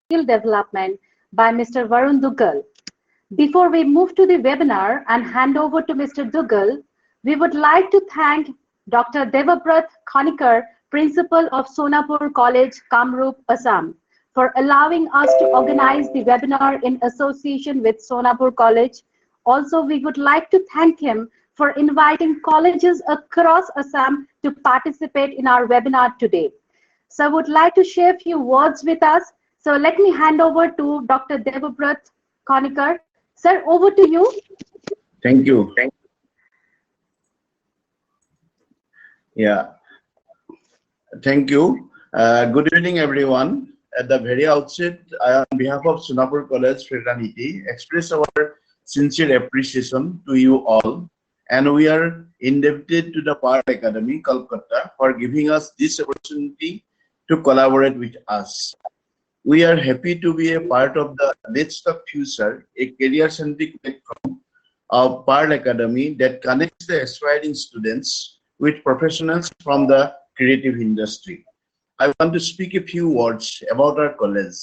Skill Development by Mr. Varun Duggal. Before we move to the webinar and hand over to Mr. Duggal, we would like to thank Dr. Devabrat Khonikar, Principal of Sonapur College, Kamrup, Assam, for allowing us to organize the webinar in association with Sonapur College. Also, we would like to thank him for inviting colleges across Assam to participate in our webinar today. So I would like to share a few words with us. So let me hand over to Dr. Devabrat Khonikar. Sir, over to you. Thank you. Yeah. Thank you. Good evening, everyone. At the very outset, on behalf of Sonapur College fraternity, express our sincere appreciation to you all, and we are indebted to the Pearl Academy, Kolkata, for giving us this opportunity to collaborate with us. We are happy to be a part of the Let's Talk Future, a career-centric platform of Pearl Academy that connects the aspiring students with professionals from the creative industry. I want to speak a few words about our college.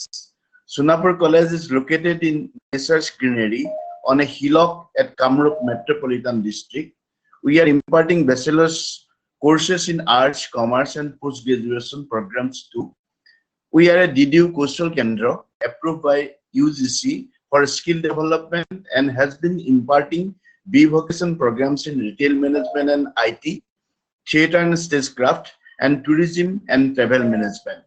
Sonapur College is located in Research Greenery on a hillock at Kamrup Metropolitan District. We are imparting bachelor's courses in arts, commerce, and post-graduation programs too. We are a DDU Kaushal Kendra approved by UGC for skill development and has been imparting B-vocation programs in retail management and IT, theater and stagecraft, and tourism and travel management.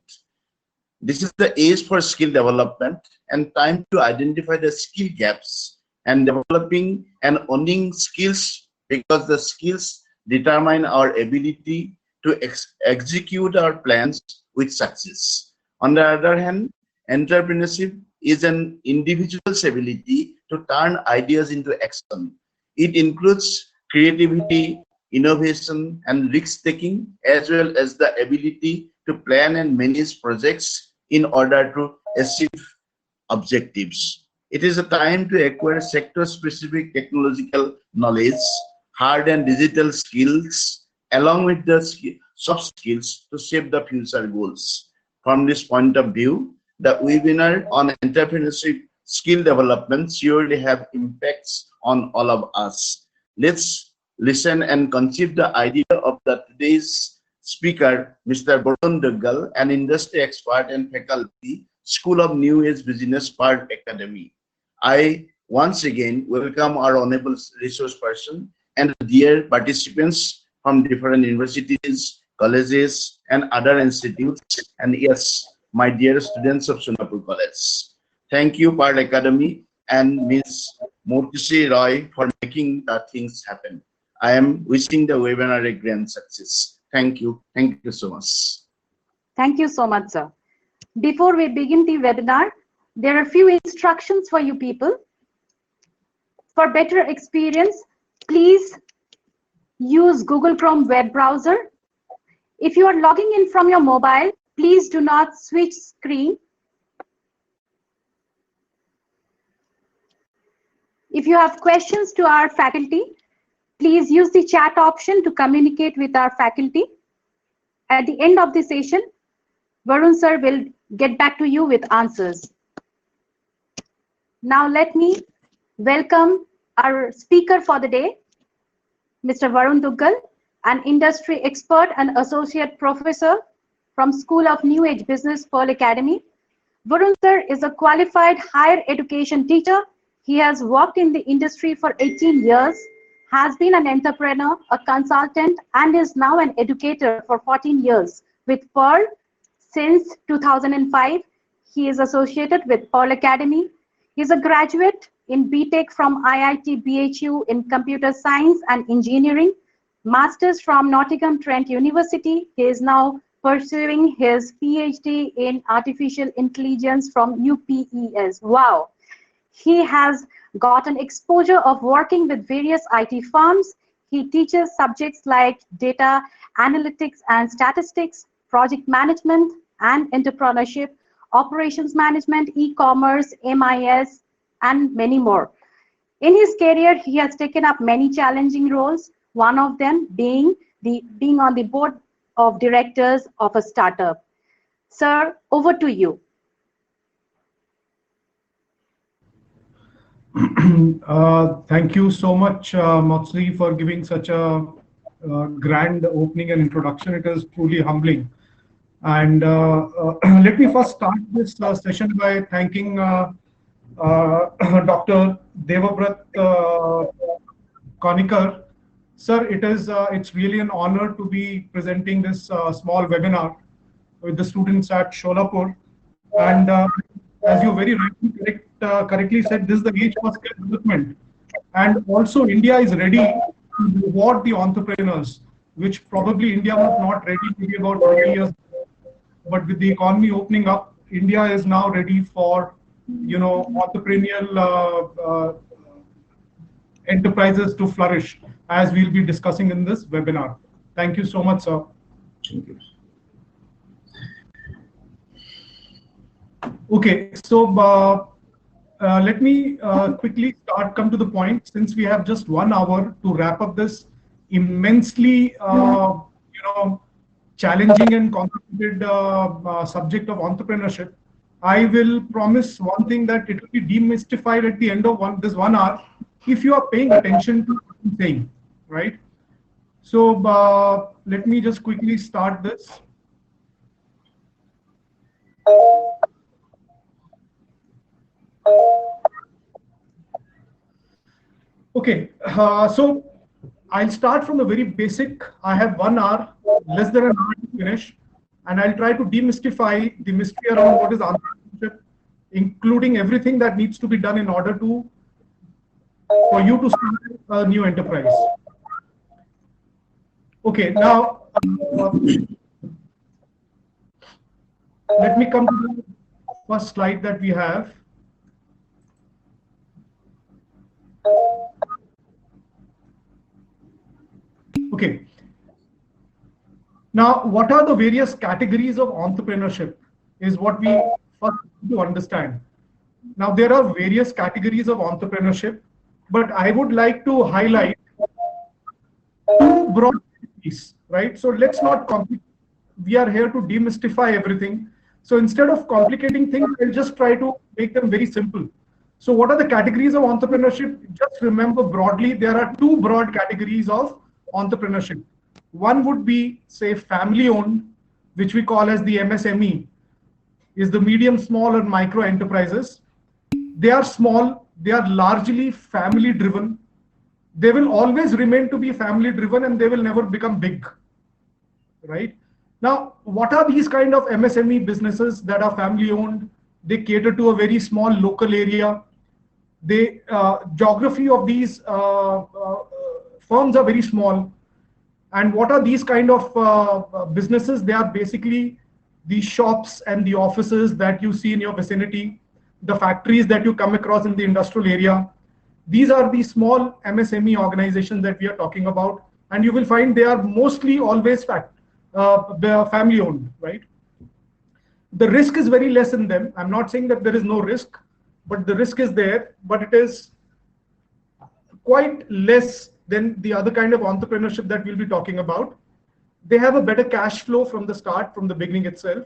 This is the age for skill development and time to identify the skill gaps and developing and owning skills, because the skills determine our ability to execute our plans with success. On the other hand, entrepreneurship is an individual's ability to turn ideas into action. It includes creativity, innovation, and risk-taking, as well as the ability to plan and manage projects in order to achieve objectives. It is a time to acquire sector-specific technological knowledge, hard and digital skills, along with the soft skills to shape the future goals. From this point of view, the webinar on entrepreneurship skill development surely have impacts on all of us. Let's listen and conceive the idea of today's speaker, Mr. Varun Duggal, an industry expert and faculty, School of New Age Business, Pearl Academy. I once again welcome our honorable resource person and dear participants from different universities, colleges, and other institutes, and yes, my dear students of Sonapur College. Thank you, Pearl Academy and Ms. Murtushi Roy, for making the things happen. I am wishing the webinar a grand success. Thank you. Thank you so much. Thank you so much, sir. Before we begin the webinar, there are a few instructions for you people. For better experience, please use Google Chrome web browser. If you are logging in from your mobile, please do not switch screen. If you have questions to our faculty, please use the chat option to communicate with our faculty. At the end of the session, Varun sir will get back to you with answers. Now let me welcome our speaker for the day, Mr. Varun Duggal, an industry expert and associate professor from School of New Age Business, Pearl Academy. Varun sir is a qualified higher education teacher. He has worked in the industry for 18 years, has been an entrepreneur, a consultant, and is now an educator for 14 years with Pearl since 2005. He is associated with Pearl Academy. He is a graduate in BTech from IIT BHU in Computer Science and Engineering, Masters from Nottingham Trent University. He is now pursuing his PhD in Artificial Intelligence from UPES. Wow. He has gotten exposure of working with various IT firms. He teaches subjects like data analytics and statistics, project management and entrepreneurship, operations management, e-commerce, MIS, and many more. In his career, he has taken up many challenging roles, one of them being on the board of directors of a startup. Sir, over to you. Thank you so much, Moxley, for giving such a grand opening and introduction. It is truly humbling. And let me first start this session by thanking Dr. Devabrat Konikar. Sir, it's really an honor to be presenting this small webinar with the students at Sholapur. And as you very correctly said, this is the age for skill development. And also India is ready to reward the entrepreneurs, which probably India was not ready maybe about 20 years ago. But with the economy opening up, India is now ready for, entrepreneurial enterprises to flourish, as we'll be discussing in this webinar. Thank you so much, sir. Thank you. Okay, so let me quickly come to the point, since we have just 1 hour to wrap up this immensely, challenging and complicated subject of entrepreneurship. I will promise one thing, that it will be demystified at the end of this 1 hour, if you are paying attention to what I'm saying, right? So let me just quickly start this. Okay, so I'll start from the very basic. I have 1 hour, less than an hour to finish, and I'll try to demystify the mystery around what is entrepreneurship, including everything that needs to be done in order for you to start a new enterprise. Okay, now let me come to the first slide that we have. Okay. Now, what are the various categories of entrepreneurship is what we first need to understand. Now, there are various categories of entrepreneurship, but I would like to highlight 2 broad categories, right? So let's not complicate. We are here to demystify everything. So instead of complicating things, I'll just try to make them very simple. So what are the categories of entrepreneurship? Just remember broadly, there are 2 broad categories of entrepreneurship. One would be, say, family owned, which we call as the MSME, is the medium, small, and micro enterprises. They are small, they are largely family driven. They will always remain to be family driven, and they will never become big, right? Now, what are these kind of MSME businesses that are family owned? They cater to a very small local area. The geography of these firms are very small. And what are these kind of businesses? They are basically the shops and the offices that you see in your vicinity, the factories that you come across in the industrial area. These are the small MSME organizations that we are talking about. And you will find they are mostly always family owned, right? The risk is very less in them. I'm not saying that there is no risk, but the risk is there, but it is quite less than the other kind of entrepreneurship that we'll be talking about. They have a better cash flow from the start, from the beginning itself.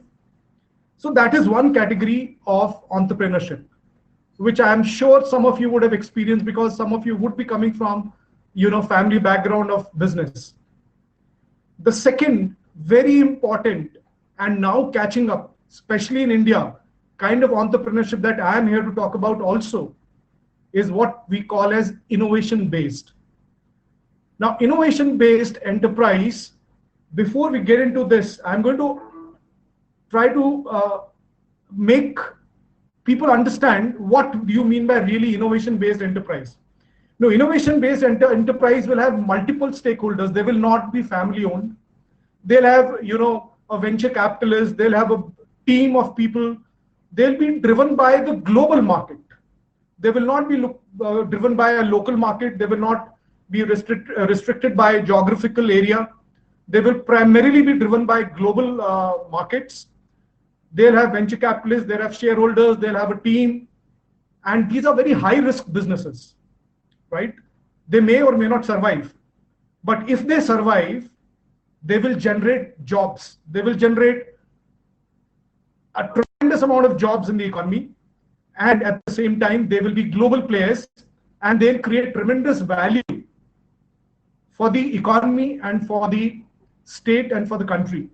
So that is one category of entrepreneurship, which I am sure some of you would have experienced, because some of you would be coming from, family background of business. The second, very important, and now catching up, especially in India, kind of entrepreneurship that I am here to talk about also, is what we call as innovation-based. Now, innovation-based enterprise, before we get into this, I'm going to try to make people understand what do you mean by really innovation-based enterprise. No, innovation-based enterprise will have multiple stakeholders. They will not be family-owned. They'll have, a venture capitalist. They'll have a team of people. They'll be driven by the global market. They will not be driven by a local market. They will not be restricted by a geographical area. They will primarily be driven by global markets. They'll have venture capitalists, they'll have shareholders, they'll have a team. And these are very high-risk businesses, right? They may or may not survive. But if they survive, they will generate jobs. They will generate a tremendous amount of jobs in the economy. and at the same time they will be global players, and they'll create tremendous value for the economy and for the state and for the country.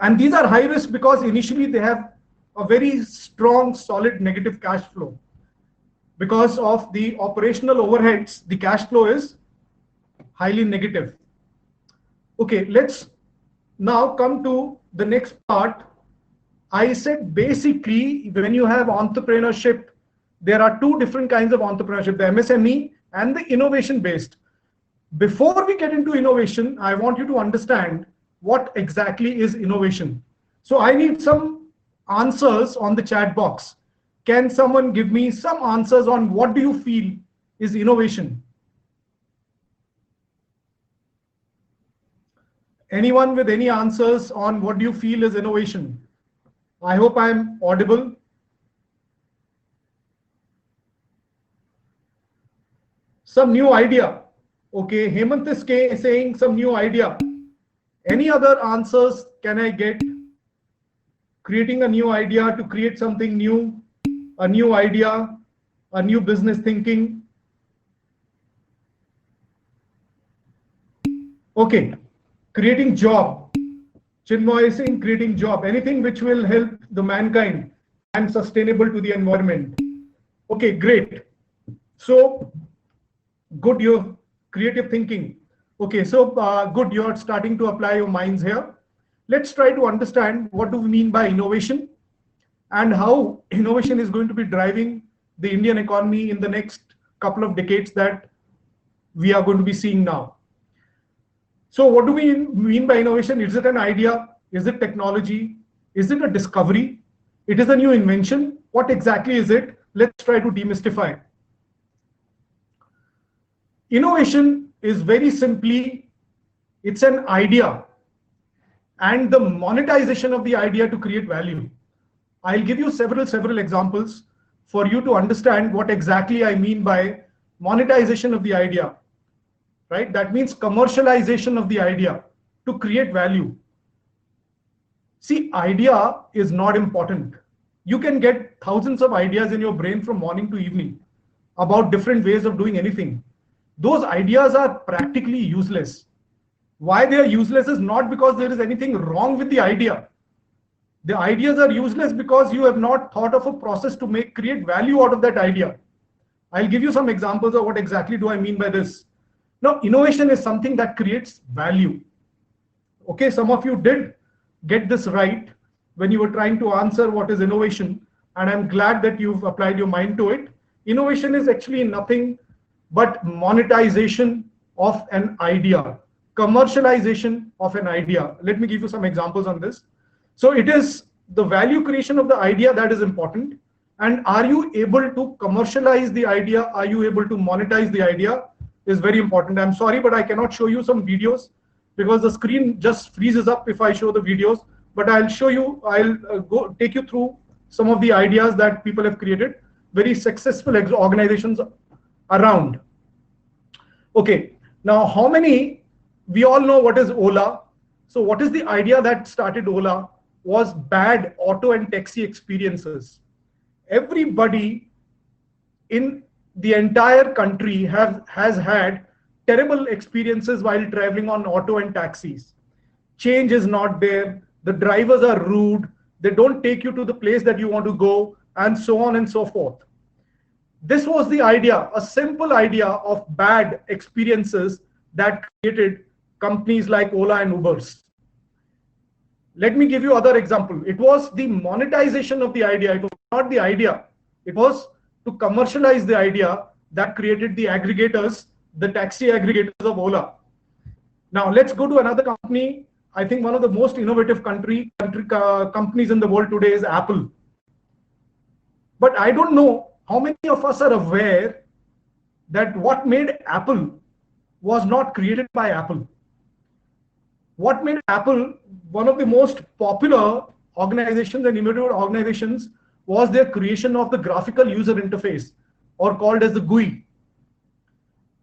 And these are high risk because initially they have a very strong, solid negative cash flow. Because of the operational overheads, the cash flow is highly negative. Okay, let's now come to the next part. I said basically when you have entrepreneurship, there are two different kinds of entrepreneurship, the MSME and the innovation based. Before we get into innovation, I want you to understand what exactly is innovation. So I need some answers on the chat box. Can someone give me some answers on what do you feel is innovation? Anyone with any answers on what do you feel is innovation? I hope I'm audible. Some new idea. Okay, Hemant is saying some new idea. Any other answers can I get? Creating a new idea to create something new, a new idea, a new business thinking. Okay, creating job. Chinmoy is saying creating job, anything which will help the mankind and sustainable to the environment. Okay, great. So good, your creative thinking. Okay, so good, you're starting to apply your minds here. Let's try to understand what do we mean by innovation and how innovation is going to be driving the Indian economy in the next couple of decades that we are going to be seeing now. So what do we mean by innovation? Is it an idea? Is it technology? Is it a discovery? It is a new invention. What exactly is it? Let's try to demystify. Innovation is very simply, it's an idea and the monetization of the idea to create value. I'll give you several examples for you to understand what exactly I mean by monetization of the idea, right? That means commercialization of the idea to create value. See, idea is not important. You can get thousands of ideas in your brain from morning to evening about different ways of doing anything. Those ideas are practically useless. Why they are useless is not because there is anything wrong with the idea. The ideas are useless because you have not thought of a process to create value out of that idea. I'll give you some examples of what exactly do I mean by this. Now, innovation is something that creates value. Okay, some of you did get this right when you were trying to answer what is innovation, and I'm glad that you've applied your mind to it. Innovation is actually nothing but monetization of an idea, commercialization of an idea. Let me give you some examples on this. So it is the value creation of the idea that is important. And are you able to commercialize the idea? Are you able to monetize the idea is very important. I'm sorry, but I cannot show you some videos because the screen just freezes up if I show the videos, but I'll show you, I'll go take you through some of the ideas that people have created, very successful organizations around. Okay, now how many, we all know what is Ola. So what is the idea that started Ola? Was bad auto and taxi experiences. Everybody in the entire country has had terrible experiences while traveling on auto and taxis. Change is not there, the drivers are rude, they don't take you to the place that you want to go, and so on and so forth. This was the idea, a simple idea of bad experiences that created companies like Ola and Ubers. Let me give you other example. It was the monetization of the idea. It was not the idea. It was to commercialize the idea that created the aggregators, the taxi aggregators of Ola. Now let's go to another company. I think one of the most innovative companies in the world today is Apple. But I don't know how many of us are aware that what made Apple was not created by Apple. What made Apple one of the most popular organizations and innovative organizations was their creation of the graphical user interface, or called as the GUI.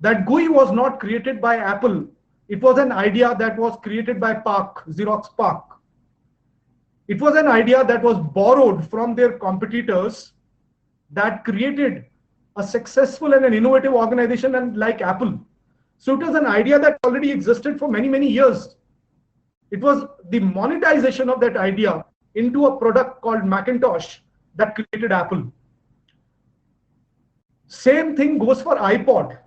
That GUI was not created by Apple. It was an idea that was created by PARC, Xerox PARC. It was an idea that was borrowed from their competitors that created a successful and an innovative organization and like Apple. So it was an idea that already existed for many, many years. It was the monetization of that idea into a product called Macintosh that created Apple. Same thing goes for iPod.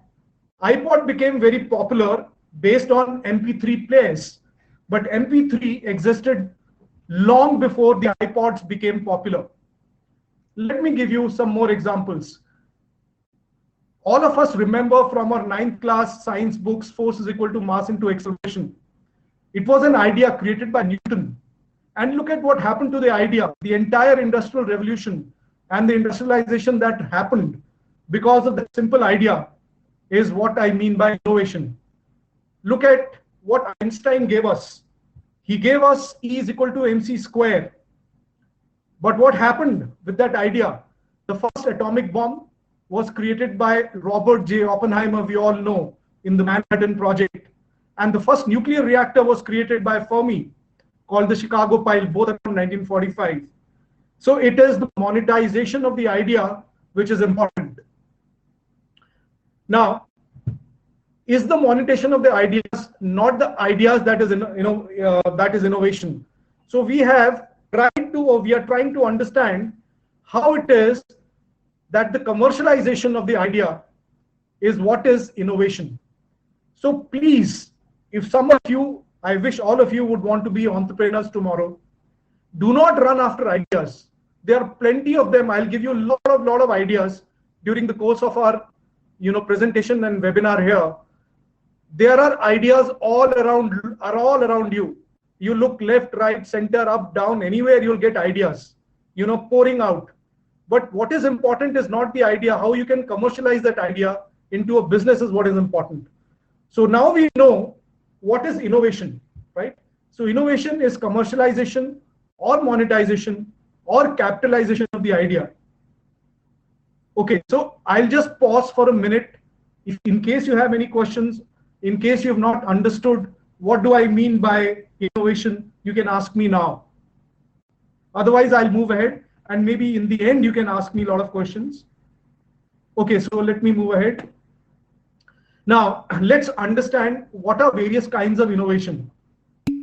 iPod became very popular based on MP3 players, but MP3 existed long before the iPods became popular. Let me give you some more examples. All of us remember from our 9th class science books, force is equal to mass into acceleration. It was an idea created by Newton. And look at what happened to the idea. The entire industrial revolution and the industrialization that happened because of that simple idea is what I mean by innovation. Look at what Einstein gave us. He gave us E is equal to mc square. But what happened with that idea? The first atomic bomb was created by Robert J. Oppenheimer, we all know, in the Manhattan Project. And the first nuclear reactor was created by Fermi, called the Chicago Pile, both around 1945. So it is the monetization of the idea which is important. Now, is the monetization of the ideas not the ideas that is that is innovation? So we are trying to understand how it is that the commercialization of the idea is what is innovation. So please, if some of you, I wish all of you would want to be entrepreneurs tomorrow, do not run after ideas. There are plenty of them. I'll give you a lot of ideas during the course of our presentation and webinar here. There are ideas all around you. You look left, right, center, up, down, anywhere you'll get ideas, pouring out. But what is important is not the idea. How you can commercialize that idea into a business is what is important. So now we know what is innovation, right? So innovation is commercialization or monetization or capitalization of the idea. Okay, so I'll just pause for a minute. If in case you have any questions, in case you have not understood what do I mean by innovation, you can ask me now. Otherwise, I'll move ahead. And maybe in the end, you can ask me a lot of questions. Okay, so let me move ahead. Now, let's understand what are various kinds of innovation,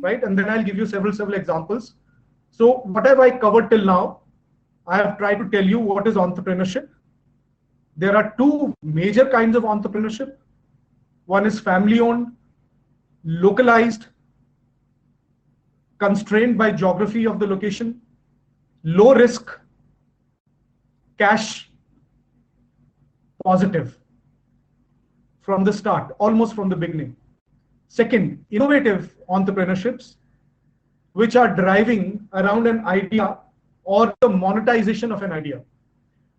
right? And then I'll give you several examples. So what have I covered till now? I have tried to tell you what is entrepreneurship. There are two major kinds of entrepreneurship. One is family-owned, localized, constrained by geography of the location, low risk, cash positive from the start, almost from the beginning. Second, innovative entrepreneurships, which are driving around an idea or the monetization of an idea.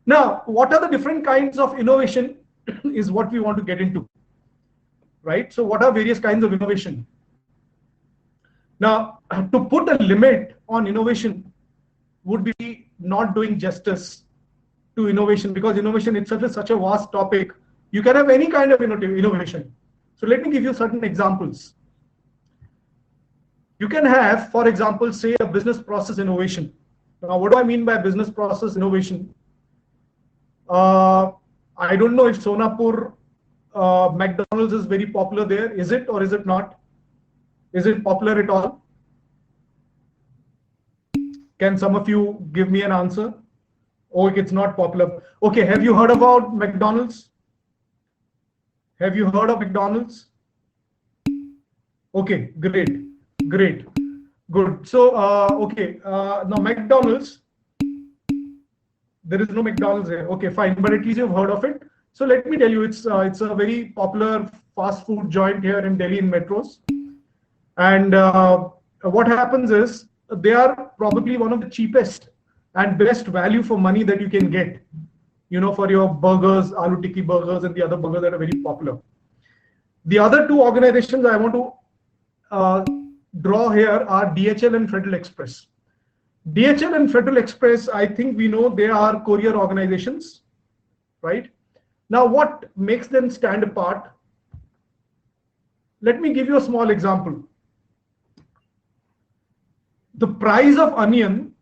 Now, what are the different kinds of innovation is what we want to get into, right? So what are various kinds of innovation? Now, to put a limit on innovation would be not doing justice to innovation, because innovation itself is such a vast topic. You can have any kind of innovation. So let me give you certain examples. You can have, for example, say a business process innovation. Now, what do I mean by business process innovation? I don't know if Sonapur McDonald's is very popular there. Is it or is it not? Is it popular at all? Can some of you give me an answer? Oh, it's not popular. Okay, have you heard about McDonald's? Have you heard of McDonald's? Okay, great, good. So, okay, now McDonald's, there is no McDonald's here. Okay, fine, but at least you've heard of it. So let me tell you, it's a very popular fast food joint here in Delhi in metros. And what happens is, they are probably one of the cheapest and best value for money that you can get, for your burgers, aloo tikki burgers and the other burgers that are very popular. The other two organizations I want to draw here are DHL and Federal Express. DHL and Federal Express, I think we know they are courier organizations, right? Now, what makes them stand apart? Let me give you a small example. The price of onion,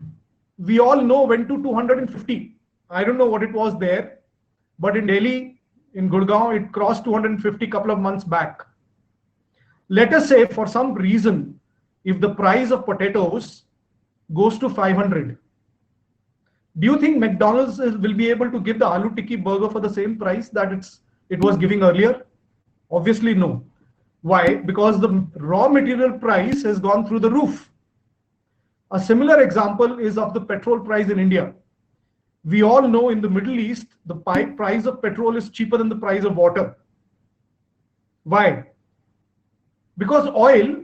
we all know, went to 250 I don't know what it was there, but in Delhi, in Gurgaon, it crossed 250 couple of months back. Let us say for some reason, if the price of potatoes goes to 500, do you think McDonald's will be able to give the aloo tikki burger for the same price that it was giving earlier? Obviously no. Why? Because the raw material price has gone through the roof. A similar example is of the petrol price in India. We all know in the Middle East, the price of petrol is cheaper than the price of water. Why? Because oil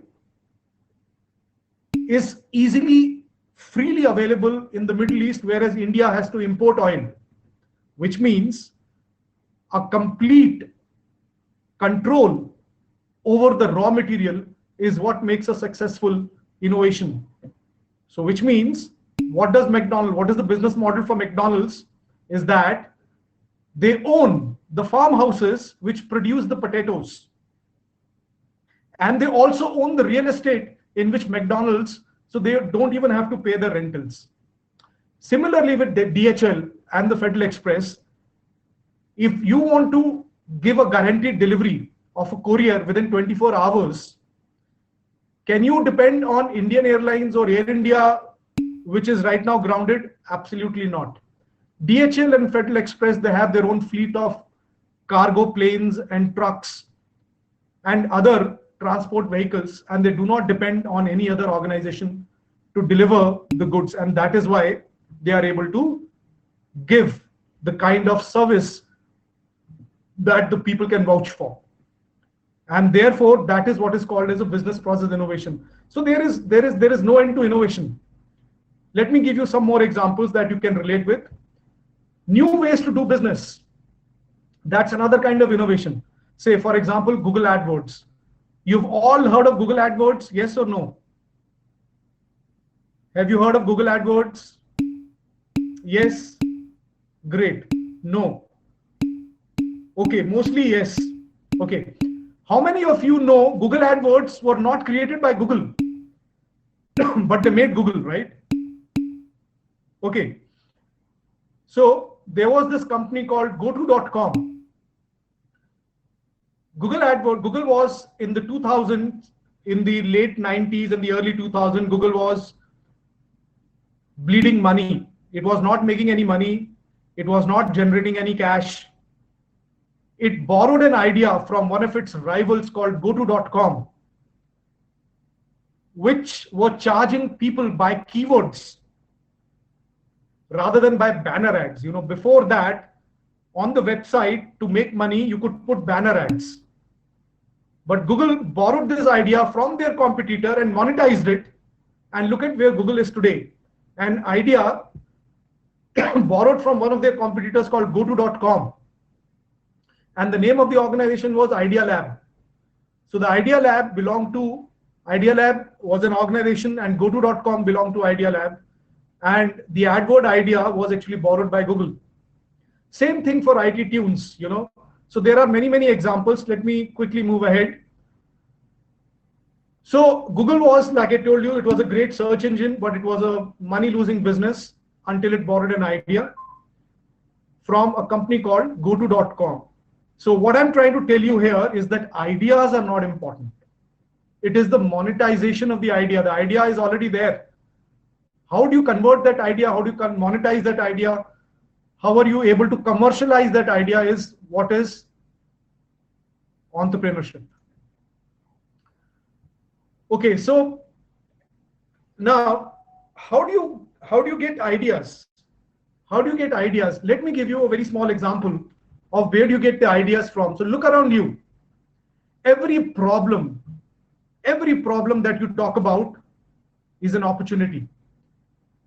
is easily, freely available in the Middle East, whereas India has to import oil, which means a complete control over the raw material is what makes a successful innovation. So which means, what is the business model for McDonald's is that they own the farmhouses which produce the potatoes. And they also own the real estate in which McDonald's, so they don't even have to pay the rentals. Similarly with the DHL and the Federal Express, if you want to give a guaranteed delivery of a courier within 24 hours, can you depend on Indian Airlines or Air India, which is right now grounded? Absolutely not. DHL and Federal Express, they have their own fleet of cargo planes and trucks and other transport vehicles, and they do not depend on any other organization to deliver the goods. And that is why they are able to give the kind of service that the people can vouch for. And therefore, that is what is called as a business process innovation. So there is no end to innovation. Let me give you some more examples that you can relate with. New ways to do business. That's another kind of innovation. Say, for example, Google AdWords. You've all heard of Google AdWords, yes or no? Have you heard of Google AdWords? Yes. Great. No. Okay, mostly yes. Okay. How many of you know Google AdWords were not created by Google, but they made Google, right? Okay. So there was this company called GoTo.com. Google was in the 2000s, in the late 90s and the early 2000s, Google was bleeding money. It was not making any money. It was not generating any cash. It borrowed an idea from one of its rivals called GoTo.com, which were charging people by keywords rather than by banner ads. You know, before that, on the website, to make money, you could put banner ads. But Google borrowed this idea from their competitor and monetized it. And look at where Google is today. An idea borrowed from one of their competitors called GoTo.com. And the name of the organization was Idea Lab. So the Idea Lab was an organization, and GoTo.com belonged to Idea Lab. And the AdWord idea was actually borrowed by Google. Same thing for IT Tunes, you know. So there are many, many examples. Let me quickly move ahead. So Google was, like I told you, it was a great search engine, but it was a money-losing business until it borrowed an idea from a company called GoTo.com. So what I'm trying to tell you here is that ideas are not important. It is the monetization of the idea. The idea is already there. How do you convert that idea? How do you monetize that idea? How are you able to commercialize that idea is what is entrepreneurship. Okay, so now how do you get ideas? How do you get ideas? Let me give you a very small example of where do you get the ideas from. So look around you. Every problem that you talk about is an opportunity.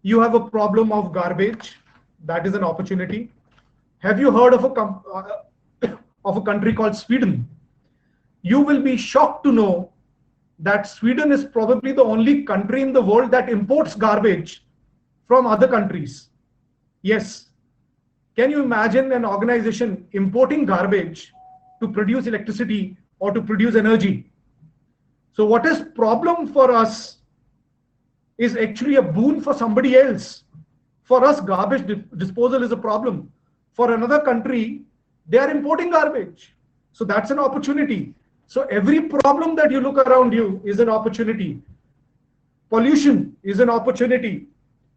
You have a problem of garbage, that is an opportunity. Have you heard of a country called Sweden? You will be shocked to know that Sweden is probably the only country in the world that imports garbage from other countries. Yes. Can you imagine an organization importing garbage to produce electricity or to produce energy? So what is problem for us is actually a boon for somebody else. For us, garbage disposal is a problem. For another country, they are importing garbage. So that's an opportunity. So every problem that you look around you is an opportunity. Pollution is an opportunity.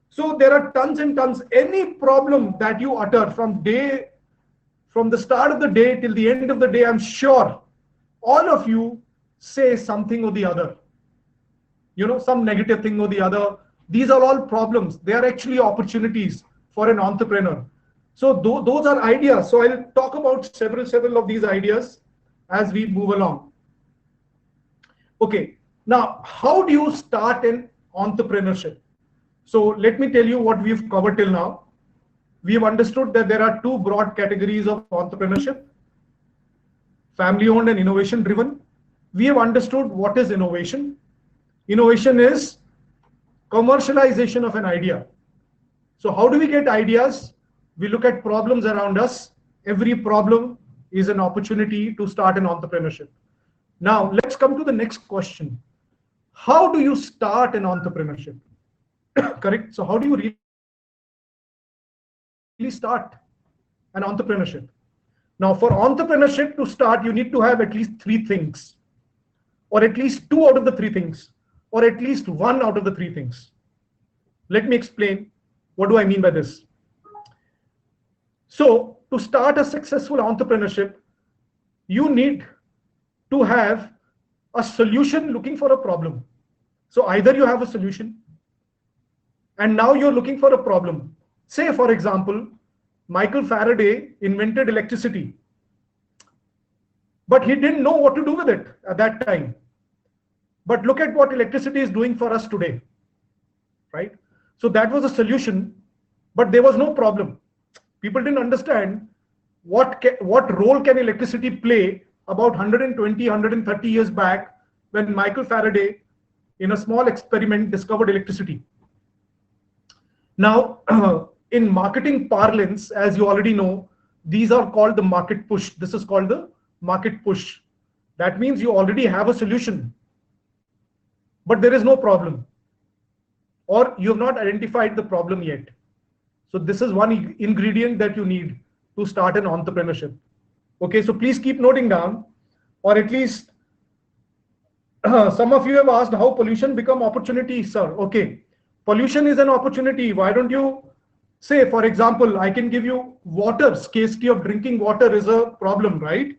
So there are tons and tons. Any problem that you utter from the start of the day till the end of the day, I'm sure all of you say something or the other. Some negative thing or the other. These are all problems. They are actually opportunities for an entrepreneur. So those are ideas. So I'll talk about several of these ideas as we move along. Okay, now how do you start an entrepreneurship? So let me tell you what we've covered till now. We have understood that there are two broad categories of entrepreneurship: family-owned and innovation-driven. We have understood what is innovation. Innovation is commercialization of an idea. So how do we get ideas? We look at problems around us. Every problem is an opportunity to start an entrepreneurship. Now, let's come to the next question. How do you start an entrepreneurship? Correct? So how do you really start an entrepreneurship? Now, for entrepreneurship to start, you need to have at least 3 things, or at least 2 out of the 3 things, or at least 1 out of the 3 things. Let me explain. What do I mean by this? So, to start a successful entrepreneurship, you need to have a solution looking for a problem. So either you have a solution and now you're looking for a problem. Say, for example, Michael Faraday invented electricity, but he didn't know what to do with it at that time. But look at what electricity is doing for us today, right? So that was a solution, but there was no problem. People didn't understand what role can electricity play about 120, 130 years back when Michael Faraday, in a small experiment, discovered electricity. Now, in marketing parlance, as you already know, these are called the market push. This is called the market push. That means you already have a solution, but there is no problem, or you have not identified the problem yet. So this is one ingredient that you need to start an entrepreneurship. Okay, so please keep noting down, or at least some of you have asked how pollution become opportunity, sir. Okay, pollution is an opportunity. Why don't you say, for example, I can give you water. Scarcity of drinking water is a problem, right?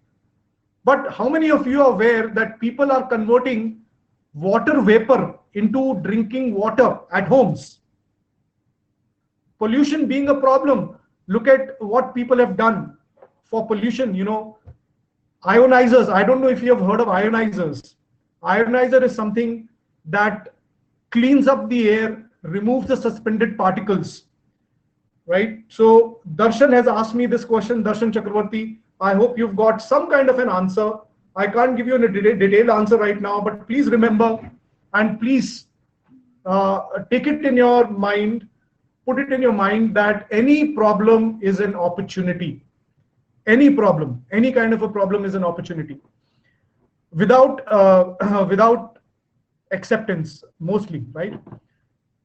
But how many of you are aware that people are converting water vapor into drinking water at homes? Pollution being a problem, look at what people have done for pollution. Ionizers. I don't know if you have heard of ionizers. Ionizer is something that cleans up the air, removes the suspended particles, right? So Darshan has asked me this question, Darshan Chakravarti. I hope you've got some kind of an answer. I can't give you a detailed answer right now, but please remember, and please take it in your mind, put it in your mind that any problem is an opportunity. Any problem, any kind of a problem is an opportunity. Without acceptance, mostly, right?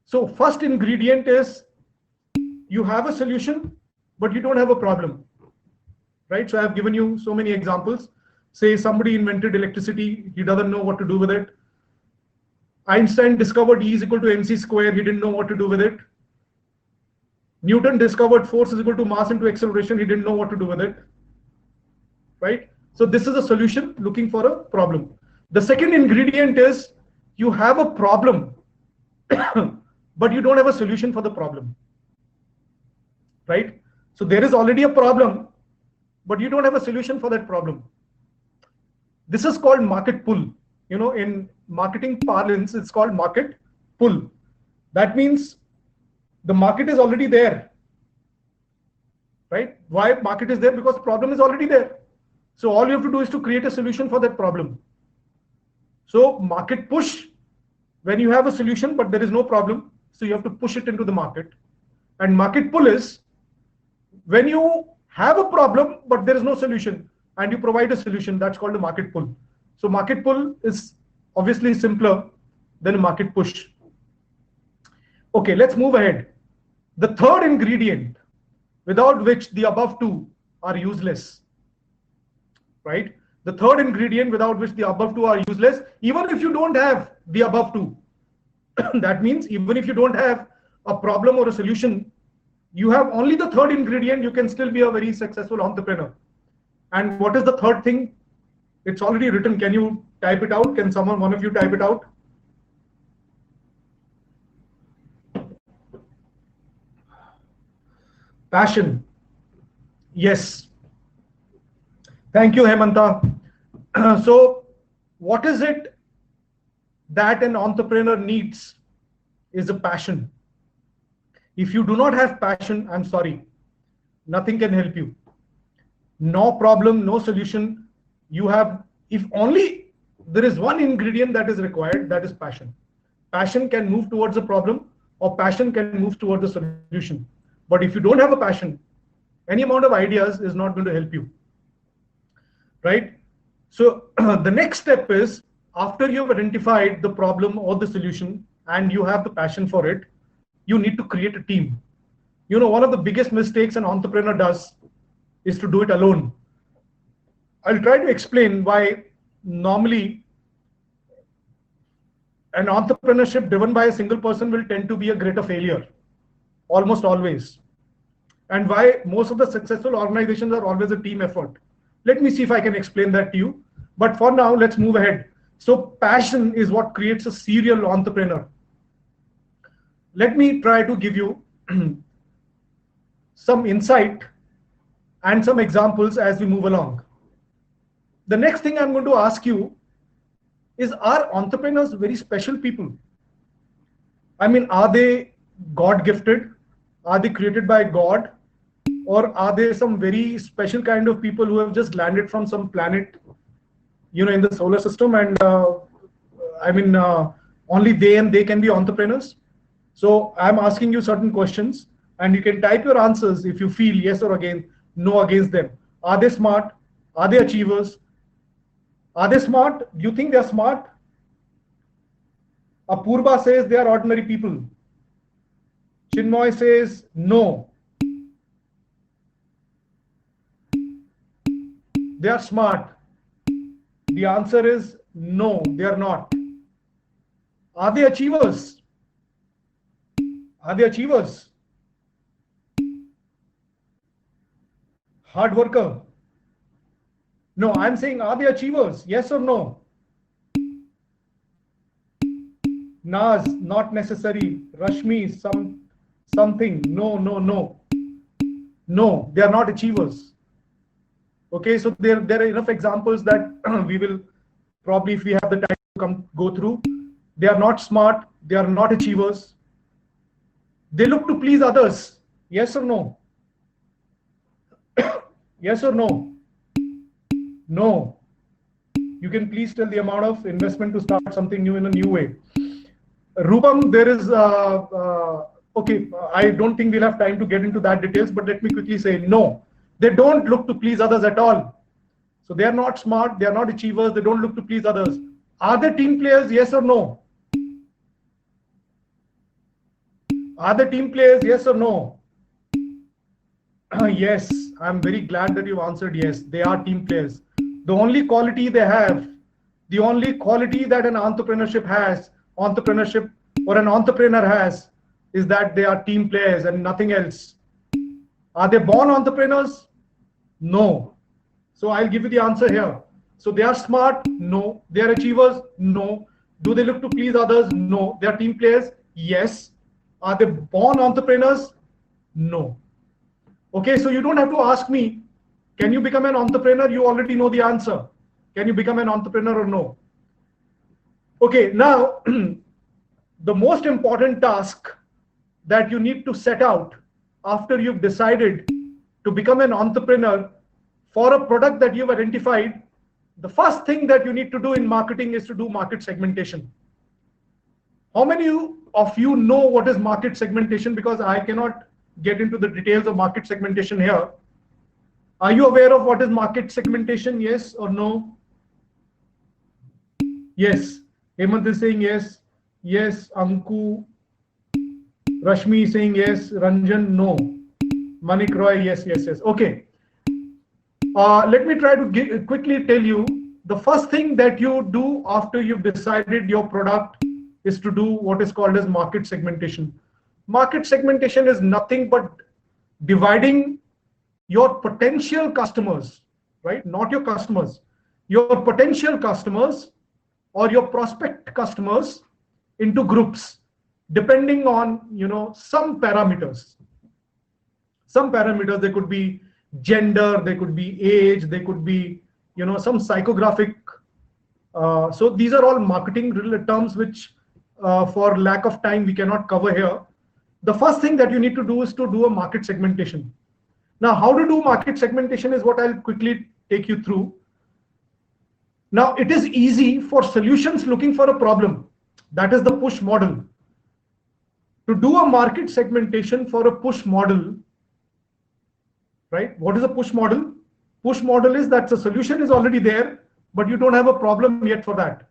So first ingredient is you have a solution, but you don't have a problem, right? So I've given you so many examples. Say somebody invented electricity, he doesn't know what to do with it. Einstein discovered E is equal to mc square, he didn't know what to do with it. Newton discovered force is equal to mass into acceleration, he didn't know what to do with it, right? So this is a solution looking for a problem. The second ingredient is you have a problem, but you don't have a solution for the problem, right? So there is already a problem, but you don't have a solution for that problem. This is called market pull. In marketing parlance, it's called market pull. That means the market is already there, right? Why market is there? Because problem is already there. So all you have to do is to create a solution for that problem. So market push, when you have a solution, but there is no problem, so you have to push it into the market. And market pull is when you have a problem, but there is no solution, and you provide a solution. That's called a market pull. So market pull is obviously simpler than a market push. Okay, let's move ahead. The third ingredient, without which the above two are useless, right? The third ingredient without which the above two are useless, even if you don't have the above two. That means even if you don't have a problem or a solution, you have only the third ingredient, you can still be a very successful entrepreneur. And what is the third thing? It's already written. Can you type it out? Can someone, one of you, type it out? Passion. Yes. Thank you, Hemanta. So what is it that an entrepreneur needs is a passion. If you do not have passion, I'm sorry, nothing can help you. No problem, no solution. You have, if only there is one ingredient that is required, that is passion. Passion can move towards a problem, or passion can move towards a solution. But if you don't have a passion, any amount of ideas is not going to help you, right? So the next step is, after you've identified the problem or the solution and you have the passion for it, you need to create a team. You know, one of the biggest mistakes an entrepreneur does is to do it alone. I'll try to explain why normally an entrepreneurship driven by a single person will tend to be a greater failure, almost always. And why most of the successful organizations are always a team effort. Let me see if I can explain that to you. But for now, let's move ahead. So passion is what creates a serial entrepreneur. Let me try to give you some insight and some examples as we move along. The next thing I'm going to ask you is, are entrepreneurs very special people? I mean, are they God gifted? Are they created by God? Or are they some very special kind of people who have just landed from some planet, you know, in the solar system, and only they and they can be entrepreneurs? So I'm asking you certain questions, and you can type your answers if you feel yes or no against them. Are they smart? Are they achievers? Are they smart? Do you think they're smart? Apurva says they are ordinary people. Chinmoy says no. They are smart. The answer is no, they are not. Are they achievers? Are they achievers? Hard worker? No, I'm saying, are they achievers? Yes or no? Naz, not necessary. Rashmi, something. No. No, they are not achievers. Okay, so there are enough examples that we will probably, if we have the time to go through. They are not smart. They are not achievers. They look to please others. Yes or no? Yes or no? No. You can please tell the amount of investment to start something new in a new way. Rupam, there is, okay, I don't think we'll have time to get into that details, but let me quickly say no. They don't look to please others at all. So they are not smart, they are not achievers, they don't look to please others. Are they team players? Yes or no? Are they team players? Yes or no? Yes, I'm very glad that you answered yes. They are team players. The only quality they have, the only quality that an entrepreneurship or an entrepreneur has, is that they are team players and nothing else. Are they born entrepreneurs? No. So I'll give you the answer here. So they are smart? No. They are achievers? No. Do they look to please others? No. They are team players? Yes. Are they born entrepreneurs? No. Okay, so you don't have to ask me, can you become an entrepreneur? You already know the answer. Can you become an entrepreneur or no? Okay, now the most important task that you need to set out after you've decided to become an entrepreneur for a product that you've identified, the first thing that you need to do in marketing is to do market segmentation. How many of you know what is market segmentation? Because I cannot get into the details of market segmentation here. Are you aware of what is market segmentation? Yes or no? Yes. Hemant is saying yes. Yes. Anku. Rashmi saying yes. Ranjan, no. Manik Roy, yes, yes, yes. Okay. Let me try to quickly tell you the first thing that you do after you've decided your product is to do what is called as market segmentation. Market segmentation is nothing but dividing your potential customers, right? Not your customers, your potential customers or your prospect customers into groups, depending on, some parameters. Some parameters, they could be gender, they could be age, they could be, some psychographic. So these are all marketing terms which, for lack of time, we cannot cover here. The first thing that you need to do is to do a market segmentation. Now, how to do market segmentation is what I'll quickly take you through. Now, it is easy for solutions looking for a problem. That is the push model. To do a market segmentation for a push model, right? What is a push model? Push model is that the solution is already there, but you don't have a problem yet for that.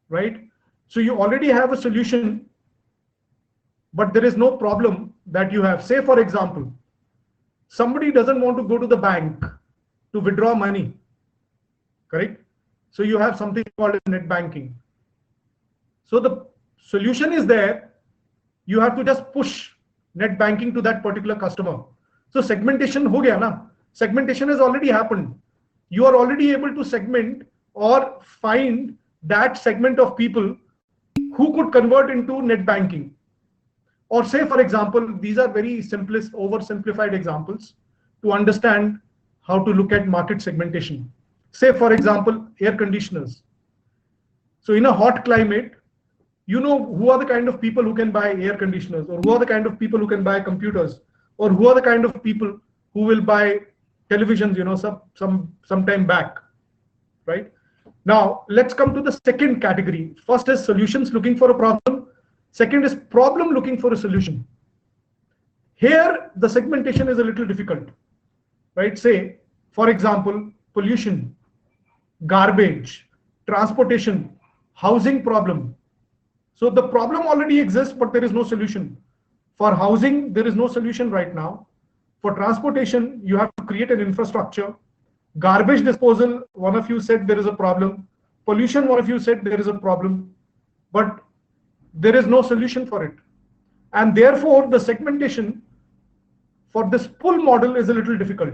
Right? So you already have a solution, but there is no problem that you have. Say, for example, somebody doesn't want to go to the bank to withdraw money, correct? So you have something called net banking. So the solution is there. You have to just push net banking to that particular customer. So segmentation ho gaya na? Segmentation has already happened. You are already able to segment or find that segment of people who could convert into net banking. Or say, for example, these are very simplest, oversimplified examples to understand how to look at market segmentation. Say, for example, air conditioners. So in a hot climate, you know who are the kind of people who can buy air conditioners, or who are the kind of people who can buy computers, or who are the kind of people who will buy televisions, some time back, right? Now, let's come to the second category. First is solutions looking for a problem. Second is problem looking for a solution. Here, the segmentation is a little difficult, right? Say, for example, pollution, garbage, transportation, housing problem. So the problem already exists, but there is no solution. For housing, there is no solution right now. For transportation, you have to create an infrastructure. Garbage disposal, one of you said there is a problem. Pollution, one of you said there is a problem, but there is no solution for it. And therefore, the segmentation for this pull model is a little difficult.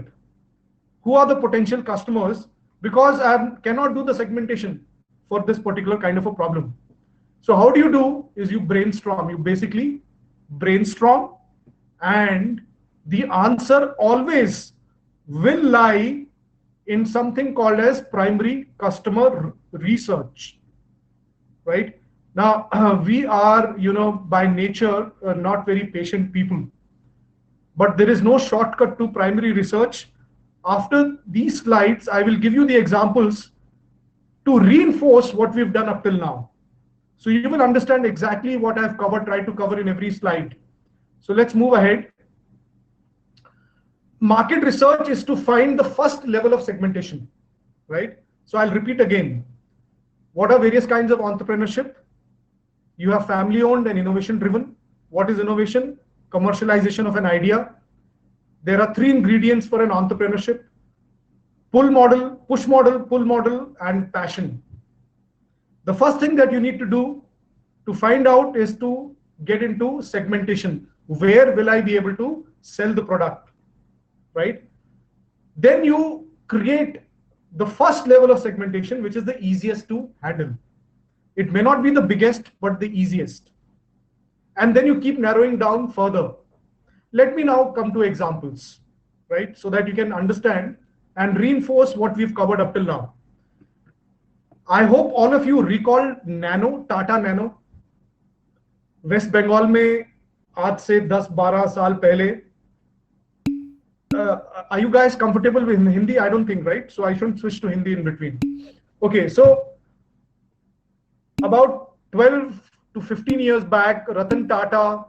Who are the potential customers? Because I cannot do the segmentation for this particular kind of a problem. So how do you do is you brainstorm. You basically brainstorm, and the answer always will lie in something called as primary customer research, right? Now, we are, by nature, not very patient people, but there is no shortcut to primary research. After these slides, I will give you the examples to reinforce what we've done up till now. So you will understand exactly what I've tried to cover in every slide. So let's move ahead. Market research is to find the first level of segmentation, right? So I'll repeat again. What are various kinds of entrepreneurship? You have family owned and innovation driven. What is innovation? Commercialization of an idea. There are three ingredients for an entrepreneurship: pull model, push model, pull model, and passion. The first thing that you need to do to find out is to get into segmentation. Where will I be able to sell the product, right? Then you create the first level of segmentation, which is the easiest to handle. It may not be the biggest, but the easiest. And then you keep narrowing down further. Let me now come to examples, right? So that you can understand and reinforce what we've covered up till now. I hope all of you recall Nano, Tata Nano. West Bengal में आज से 10-12 साल पहले. Are you guys comfortable with Hindi? I don't think, right? So I shouldn't switch to Hindi in between. Okay, so about 12 to 15 years back, Ratan Tata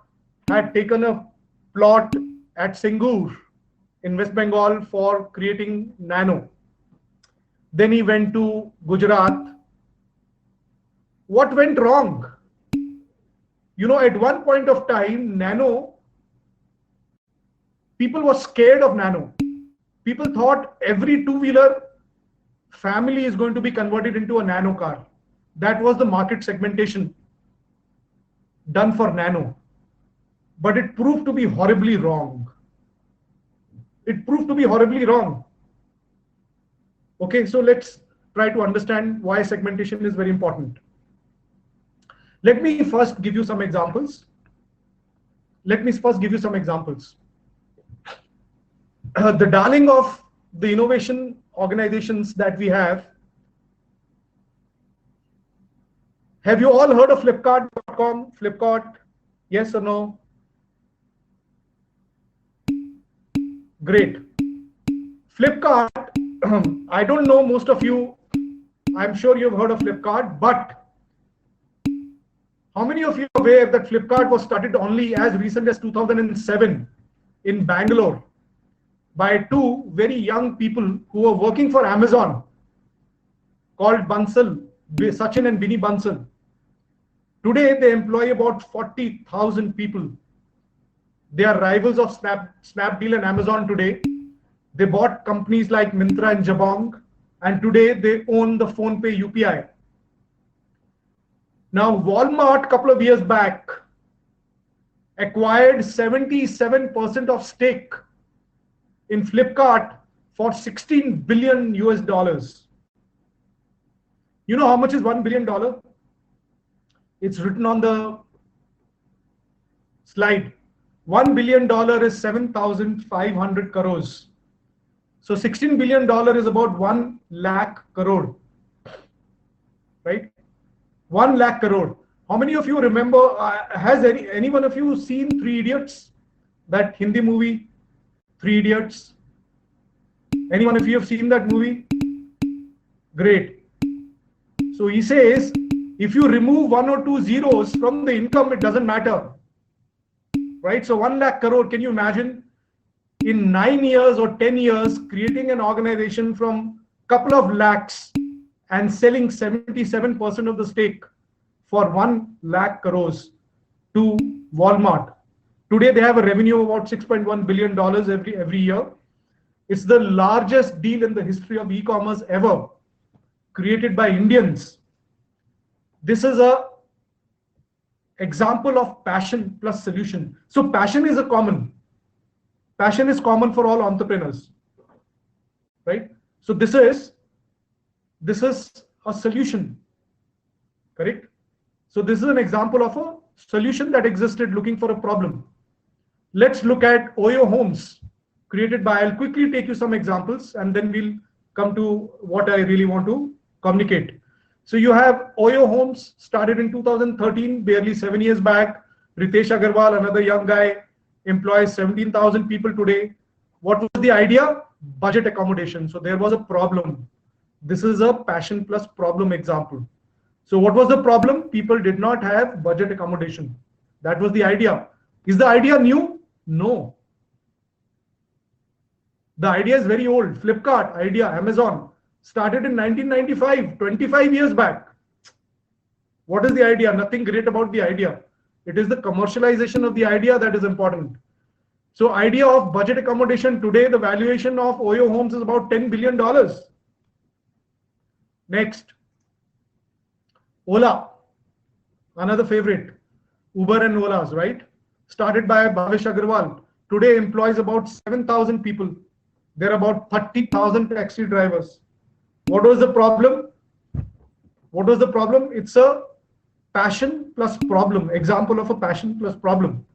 had taken a plot at Singur in West Bengal for creating Nano. Then he went to Gujarat. What went wrong? You know, at one point of time, Nano, people were scared of Nano. People thought every two-wheeler family is going to be converted into a Nano car. That was the market segmentation done for Nano. But it proved to be horribly wrong. It proved to be horribly wrong. Okay, so let's try to understand why segmentation is very important. Let me first give you some examples. The darling of the innovation organizations that we have you all heard of Flipkart.com? Flipkart, yes or no? Great. Flipkart, I don't know most of you, I'm sure you've heard of Flipkart, but how many of you are aware that Flipkart was started only as recent as 2007 in Bangalore by two very young people who were working for Amazon called Bansal, Sachin and Binny Bansal. Today they employ about 40,000 people. They are rivals of Snapdeal and Amazon today. They bought companies like Myntra and Jabong, and today they own the PhonePe UPI. Now, Walmart, a couple of years back, acquired 77% of stake in Flipkart for $16 billion US. You know how much is $1 billion? It's written on the slide. $1 billion is 7,500 crores. So $16 billion is about 1 lakh crore, right? 1 lakh crore. How many of you remember, has any one of you seen Three Idiots? That Hindi movie, Three Idiots? Any one of you have seen that movie? Great. So he says, if you remove 1 or 2 zeros from the income, it doesn't matter. Right? So 1 lakh crore, can you imagine? In 9 years or 10 years, creating an organization from couple of lakhs and selling 77% of the stake for 1 lakh crores to Walmart. Today they have a revenue of about $6.1 billion every year. It's the largest deal in the history of e-commerce ever, created by Indians. This is a example of passion plus solution. So passion is common for all entrepreneurs, right? So this is a solution, correct? So this is an example of a solution that existed looking for a problem. Let's look at Oyo Homes, created by, I'll quickly take you some examples and then we'll come to what I really want to communicate. So you have Oyo Homes, started in 2013, barely 7 years back. Ritesh Agarwal, another young guy, employs 17,000 people today. What was the idea? Budget accommodation. So there was a problem. This is a passion plus problem example. So what was the problem? People did not have budget accommodation. That was the idea. Is the idea new? No. The idea is very old. Flipkart idea, Amazon, started in 1995, 25 years back. What is the idea? Nothing great about the idea. It is the commercialization of the idea that is important. So idea of budget accommodation, today the valuation of Oyo Homes is about $10 billion. Next, Ola, another favorite, Uber and Ola's, right? Started by Bhavesh Agarwal. Today employs about 7,000 people. There are about 30,000 taxi drivers. What was the problem? What was the problem? It's a passion plus problem, example of a passion plus problem.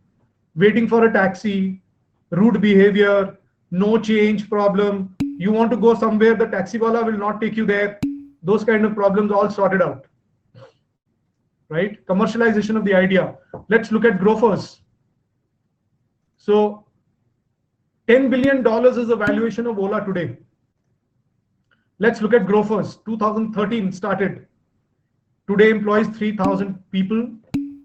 Waiting for a taxi, rude behavior, no change problem. You want to go somewhere, the taxi wala will not take you there. Those kind of problems all sorted out. Right? Commercialization of the idea. Let's look at Grofers. So $10 billion is the valuation of Ola today. Let's look at Grofers. 2013 started. Today employs 3,000 people.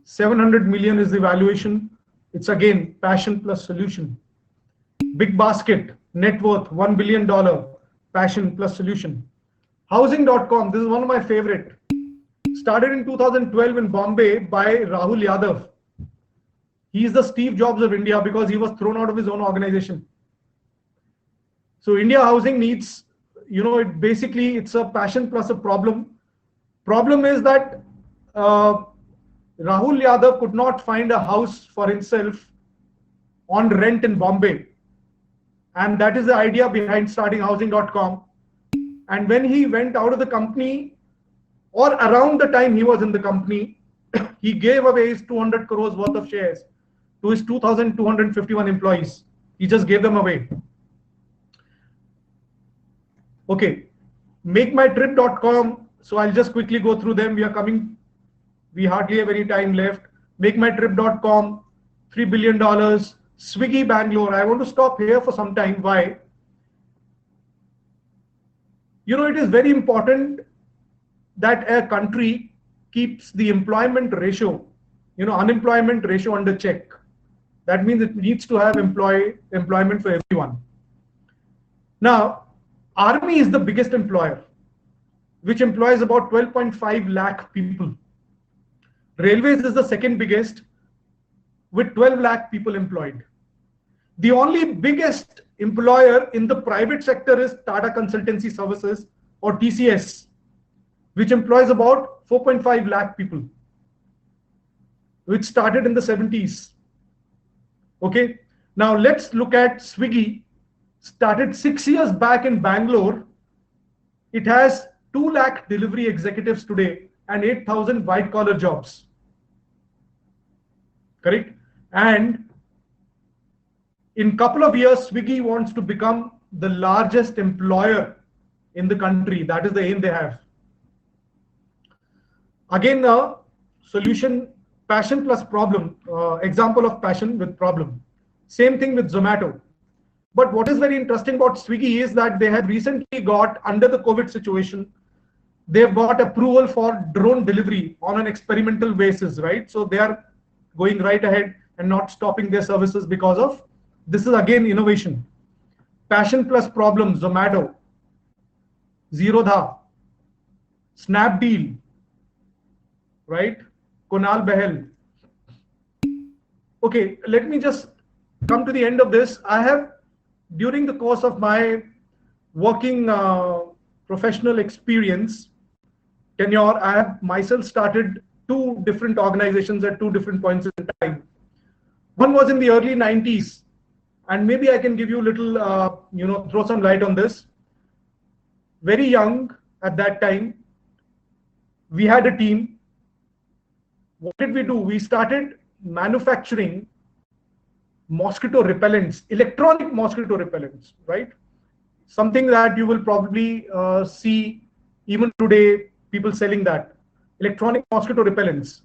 700 million is the valuation. It's again passion plus solution. Big Basket, net worth $1 billion, passion plus solution. Housing.com, this is one of my favorite. Started in 2012 in Bombay by Rahul Yadav. He is the Steve Jobs of India because he was thrown out of his own organization. So India housing needs, it's a passion plus a problem. Problem is that Rahul Yadav could not find a house for himself on rent in Bombay. And that is the idea behind starting Housing.com. And when he went out of the company, or around the time he was in the company, he gave away his 200 crores worth of shares to his 2,251 employees. He just gave them away. Okay, MakeMyTrip.com. So I'll just quickly go through them. We hardly have any time left. MakeMyTrip.com, $3 billion. Swiggy Bangalore. I want to stop here for some time. Why? It is very important that a country keeps the employment ratio, unemployment ratio under check. That means it needs to have employment for everyone. Now, Army is the biggest employer, which employs about 12.5 lakh people. Railways is the second biggest, with 12 lakh people employed. The only biggest employer in the private sector is Tata Consultancy Services, or TCS, which employs about 4.5 lakh people, which started in the 70s. Okay, now let's look at Swiggy. Started 6 years back in Bangalore. It has 2 lakh delivery executives today and 8,000 white collar jobs. Correct? And in a couple of years, Swiggy wants to become the largest employer in the country. That is the aim they have. Again, the solution, passion plus problem, example of passion with problem. Same thing with Zomato. But what is very interesting about Swiggy is that they have recently got, under the COVID situation, they've got approval for drone delivery on an experimental basis, right? So they are going right ahead and not stopping their services because of, this is again innovation. Passion plus problem, Zomato, Zerodha, Snapdeal, right? Kunal Bahel. Okay, let me just come to the end of this. I have, during the course of my working professional experience tenure, I have myself started 2 different organizations at 2 different points in time. One was in the early 90s, and maybe I can give you a little, throw some light on this. Very young at that time, we had a team. What did we do? We started manufacturing mosquito repellents, electronic mosquito repellents, right? Something that you will probably see even today, people selling that. Electronic mosquito repellents.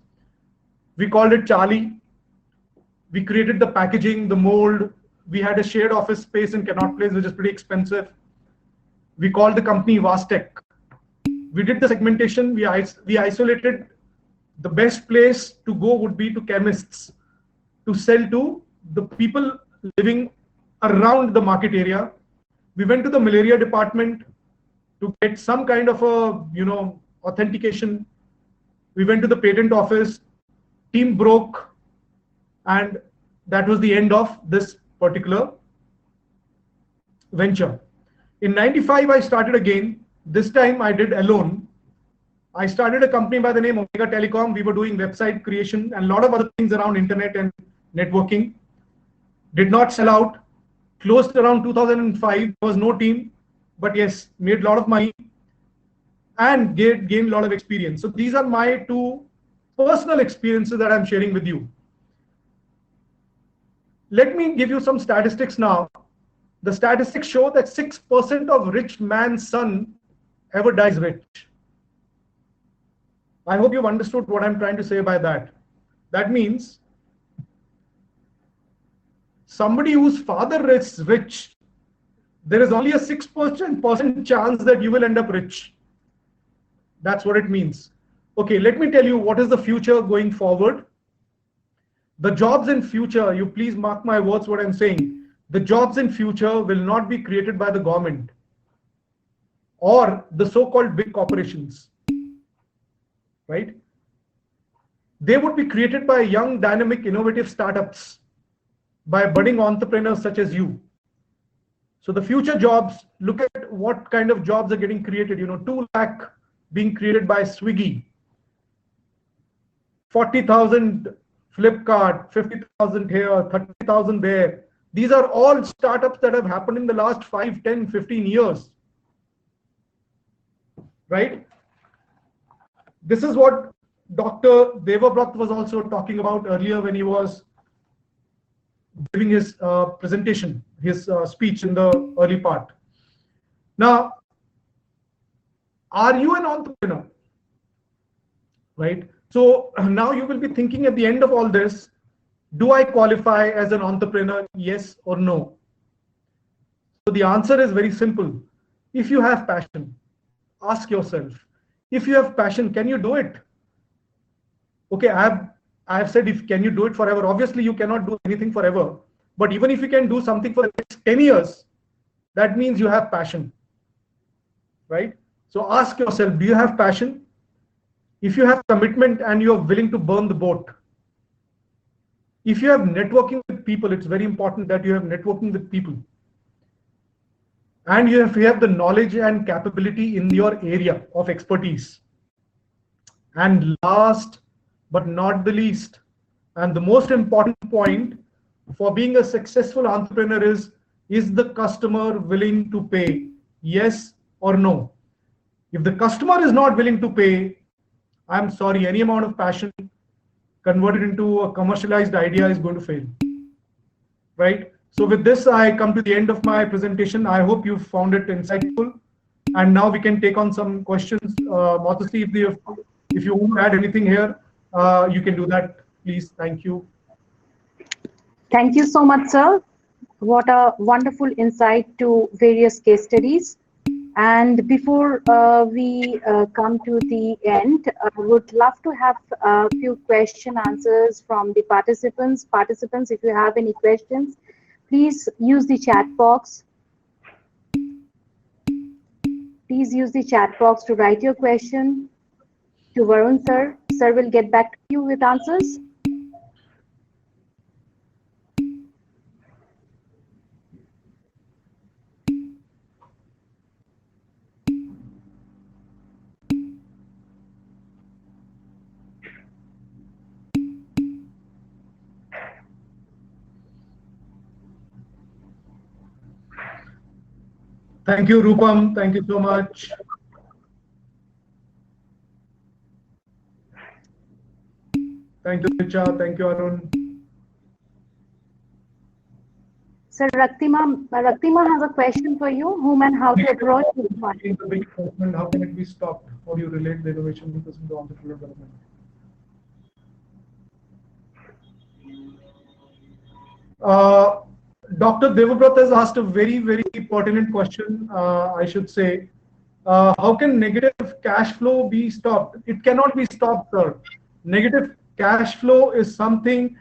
We called it Charlie. We created the packaging, the mold. We had a shared office space in Connaught Place, which is pretty expensive. We called the company Vastec. We did the segmentation. We isolated. The best place to go would be to chemists to sell to the people living around the market area. We went to the malaria department to get some kind of a, authentication. We went to the patent office, team broke, and that was the end of this particular venture. In 95, I started again. This time I did alone. I started a company by the name Omega Telecom. We were doing website creation and a lot of other things around internet and networking. Did not sell out. Closed around 2005. There was no team, but yes, made a lot of money and gained a lot of experience. So these are my 2 personal experiences that I'm sharing with you. Let me give you some statistics now. The statistics show that 6% of rich man's son ever dies rich. I hope you've understood what I'm trying to say by that. That means somebody whose father is rich, there is only a 6% chance that you will end up rich. That's what it means. Okay, let me tell you what is the future going forward. The jobs in future, you please mark my words what I'm saying. The jobs in future will not be created by the government. or the so-called big corporations, right? They would be created by young, dynamic, innovative startups, by budding entrepreneurs such as you. So the future jobs, look at what kind of jobs are getting created. 2 lakh being created by Swiggy, 40,000 Flipkart, 50,000 here, 30,000 there. These are all startups that have happened in the last 5, 10, 15 years, right? This is what Dr. Devabrat was also talking about earlier when he was giving his presentation, his speech in the early part. Now, are you an entrepreneur? Right? So now you will be thinking at the end of all this, do I qualify as an entrepreneur? Yes or no? So the answer is very simple. If you have passion, ask yourself, if you have passion, can you do it? Okay, I have said, can you do it forever? Obviously, you cannot do anything forever. But even if you can do something for the next 10 years, that means you have passion, right? So ask yourself, do you have passion? If you have commitment and you are willing to burn the boat. If you have networking with people, it's very important that you have networking with people. And you have the knowledge and capability in your area of expertise. And last but not the least, and the most important point for being a successful entrepreneur is the customer willing to pay? Yes or no? If the customer is not willing to pay, I'm sorry, any amount of passion converted into a commercialized idea is going to fail, right? So with this, I come to the end of my presentation. I hope you found it insightful. And now we can take on some questions. Mautusi, if you want to add anything here, you can do that, please. Thank you. Thank you so much, sir. What a wonderful insight to various case studies. And before we come to the end, I would love to have a few question answers from the participants. Participants, if you have any questions, please use the chat box. Please use the chat box to write your question to Varun sir. Sir will get back to you with answers. Thank you, Rupam. Thank you so much. Thank you, Richa. Thank you, Arun. Sir, Raktima has a question for you. Whom and how to approach this one? How can it be stopped? How do you relate the innovation because of the entrepreneurial development? Dr. Devabrat has asked a very, very pertinent question, I should say. How can negative cash flow be stopped? It cannot be stopped, sir. Negative cash flow is something,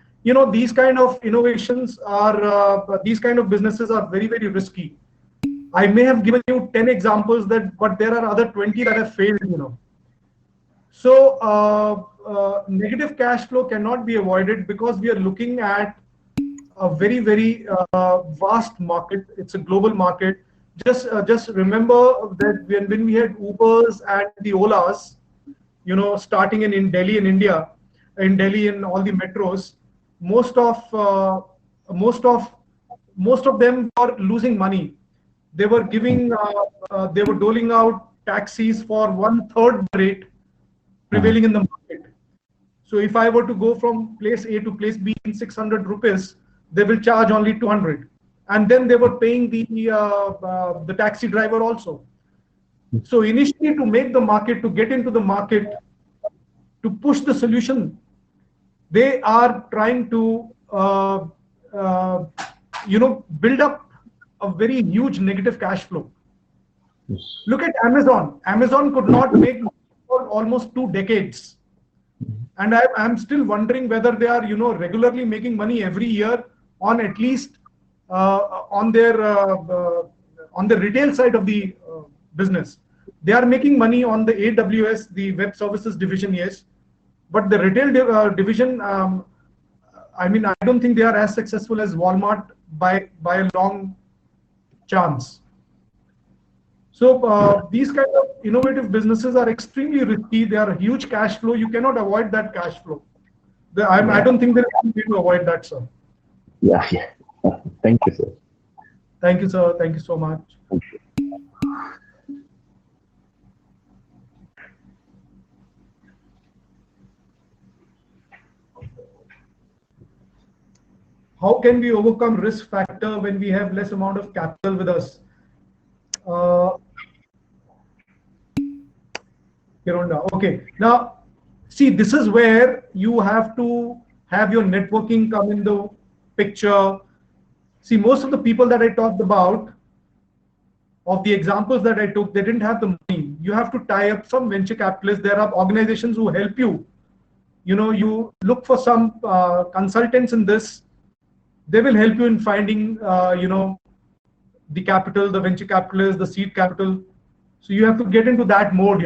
these kind of innovations are, these kind of businesses are very, very risky. I may have given you 10 examples but there are other 20 that have failed, So negative cash flow cannot be avoided because we are looking at a very, very vast market. It's a global market. Just remember that when we had Ubers and the Olas, starting in Delhi in India, in Delhi in all the metros, most of them were losing money. They were doling out taxis for 1/3 rate prevailing in the market. So if I were to go from place A to place B in 600 rupees, they will charge only 200, and then they were paying the taxi driver also. So initially, to make the market, to get into the market, to push the solution, they are trying to build up a very huge negative cash flow. Yes. Look at Amazon. Amazon could not make for almost 2 decades. And I'm still wondering whether they are, regularly making money every year on at least on their retail side of the business. They are making money on the AWS, the web services division, yes, but the retail division, I mean, I don't think they are as successful as Walmart by a long chance. So these kind of innovative businesses are extremely risky. They are a huge cash flow. You cannot avoid that cash flow. I don't think there is any way to avoid that, sir. Yeah, yeah. Thank you, sir. Thank you, sir. Thank you so much. Thank you. How can we overcome risk factor when we have less amount of capital with us? Okay. Now, see, this is where you have to have your networking come in the picture. See, most of the people that I talked about, of the examples that I took, they didn't have the money. You have to tie up some venture capitalists. There are organizations who help you. You look for some consultants in this. They will help you in finding, the capital, the venture capitalists, the seed capital. So you have to get into that mode,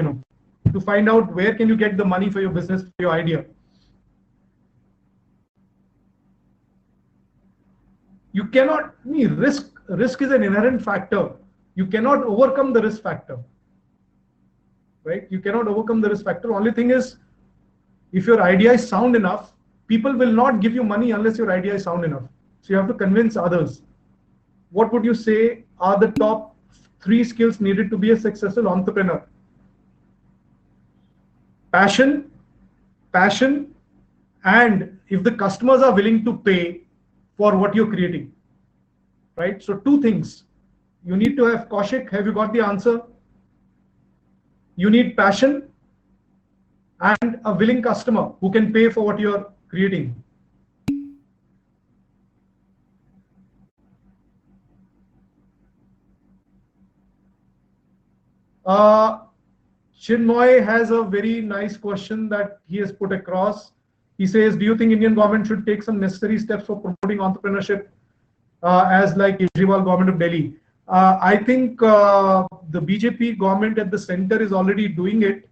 to find out where can you get the money for your business, for your idea. You cannot, risk is an inherent factor. You cannot overcome the risk factor, right? You cannot overcome the risk factor. Only thing is, if your idea is sound enough, people will not give you money unless your idea is sound enough. So you have to convince others. What would you say are the top 3 skills needed to be a successful entrepreneur? Passion, and if the customers are willing to pay for what you're creating, right? So 2 things. You need to have, Kaushik, have you got the answer? You need passion and a willing customer who can pay for what you're creating. Chinmoy has a very nice question that he has put across. He says, do you think Indian government should take some necessary steps for promoting entrepreneurship as like Kejriwal government of Delhi? I think the BJP government at the center is already doing it.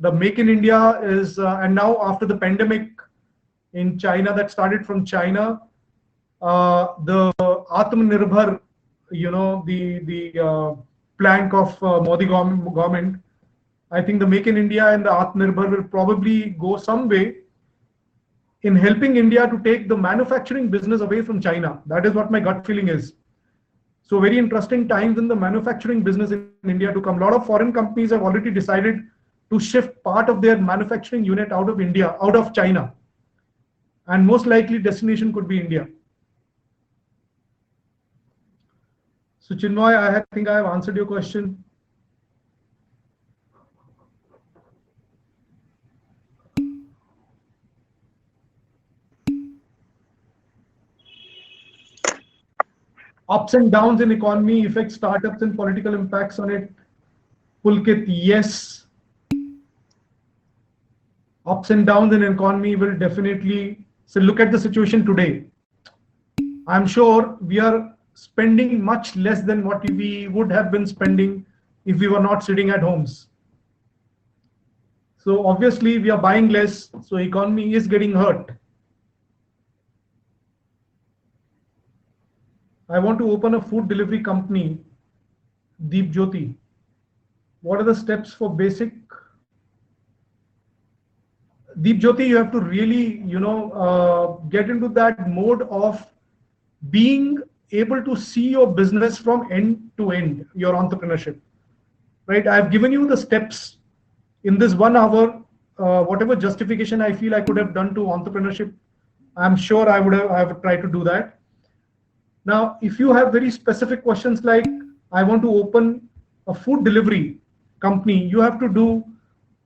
The Make in India is, and now after the pandemic in China that started from China, the Atmanirbhar, the plank of Modi government, I think the Make in India and the Atmanirbhar will probably go some way in helping India to take the manufacturing business away from China. That is what my gut feeling is. So very interesting times in the manufacturing business in India to come. A lot of foreign companies have already decided to shift part of their manufacturing unit out of India, out of China. And most likely destination could be India. So Chinmoy, I think I have answered your question. Ups and downs in economy affect startups and political impacts on it. Pulkit, yes. Ups and downs in economy will definitely, so look at the situation today. I'm sure we are spending much less than what we would have been spending if we were not sitting at homes. So obviously we are buying less, so economy is getting hurt. I want to open a food delivery company, Deep Jyoti. What are the steps for basic? Deep Jyoti, you have to really, get into that mode of being able to see your business from end to end, your entrepreneurship, right? I've given you the steps in this 1 hour, whatever justification I feel I could have done to entrepreneurship, I'm sure I would try to do that. Now, if you have very specific questions like, I want to open a food delivery company, you have to do,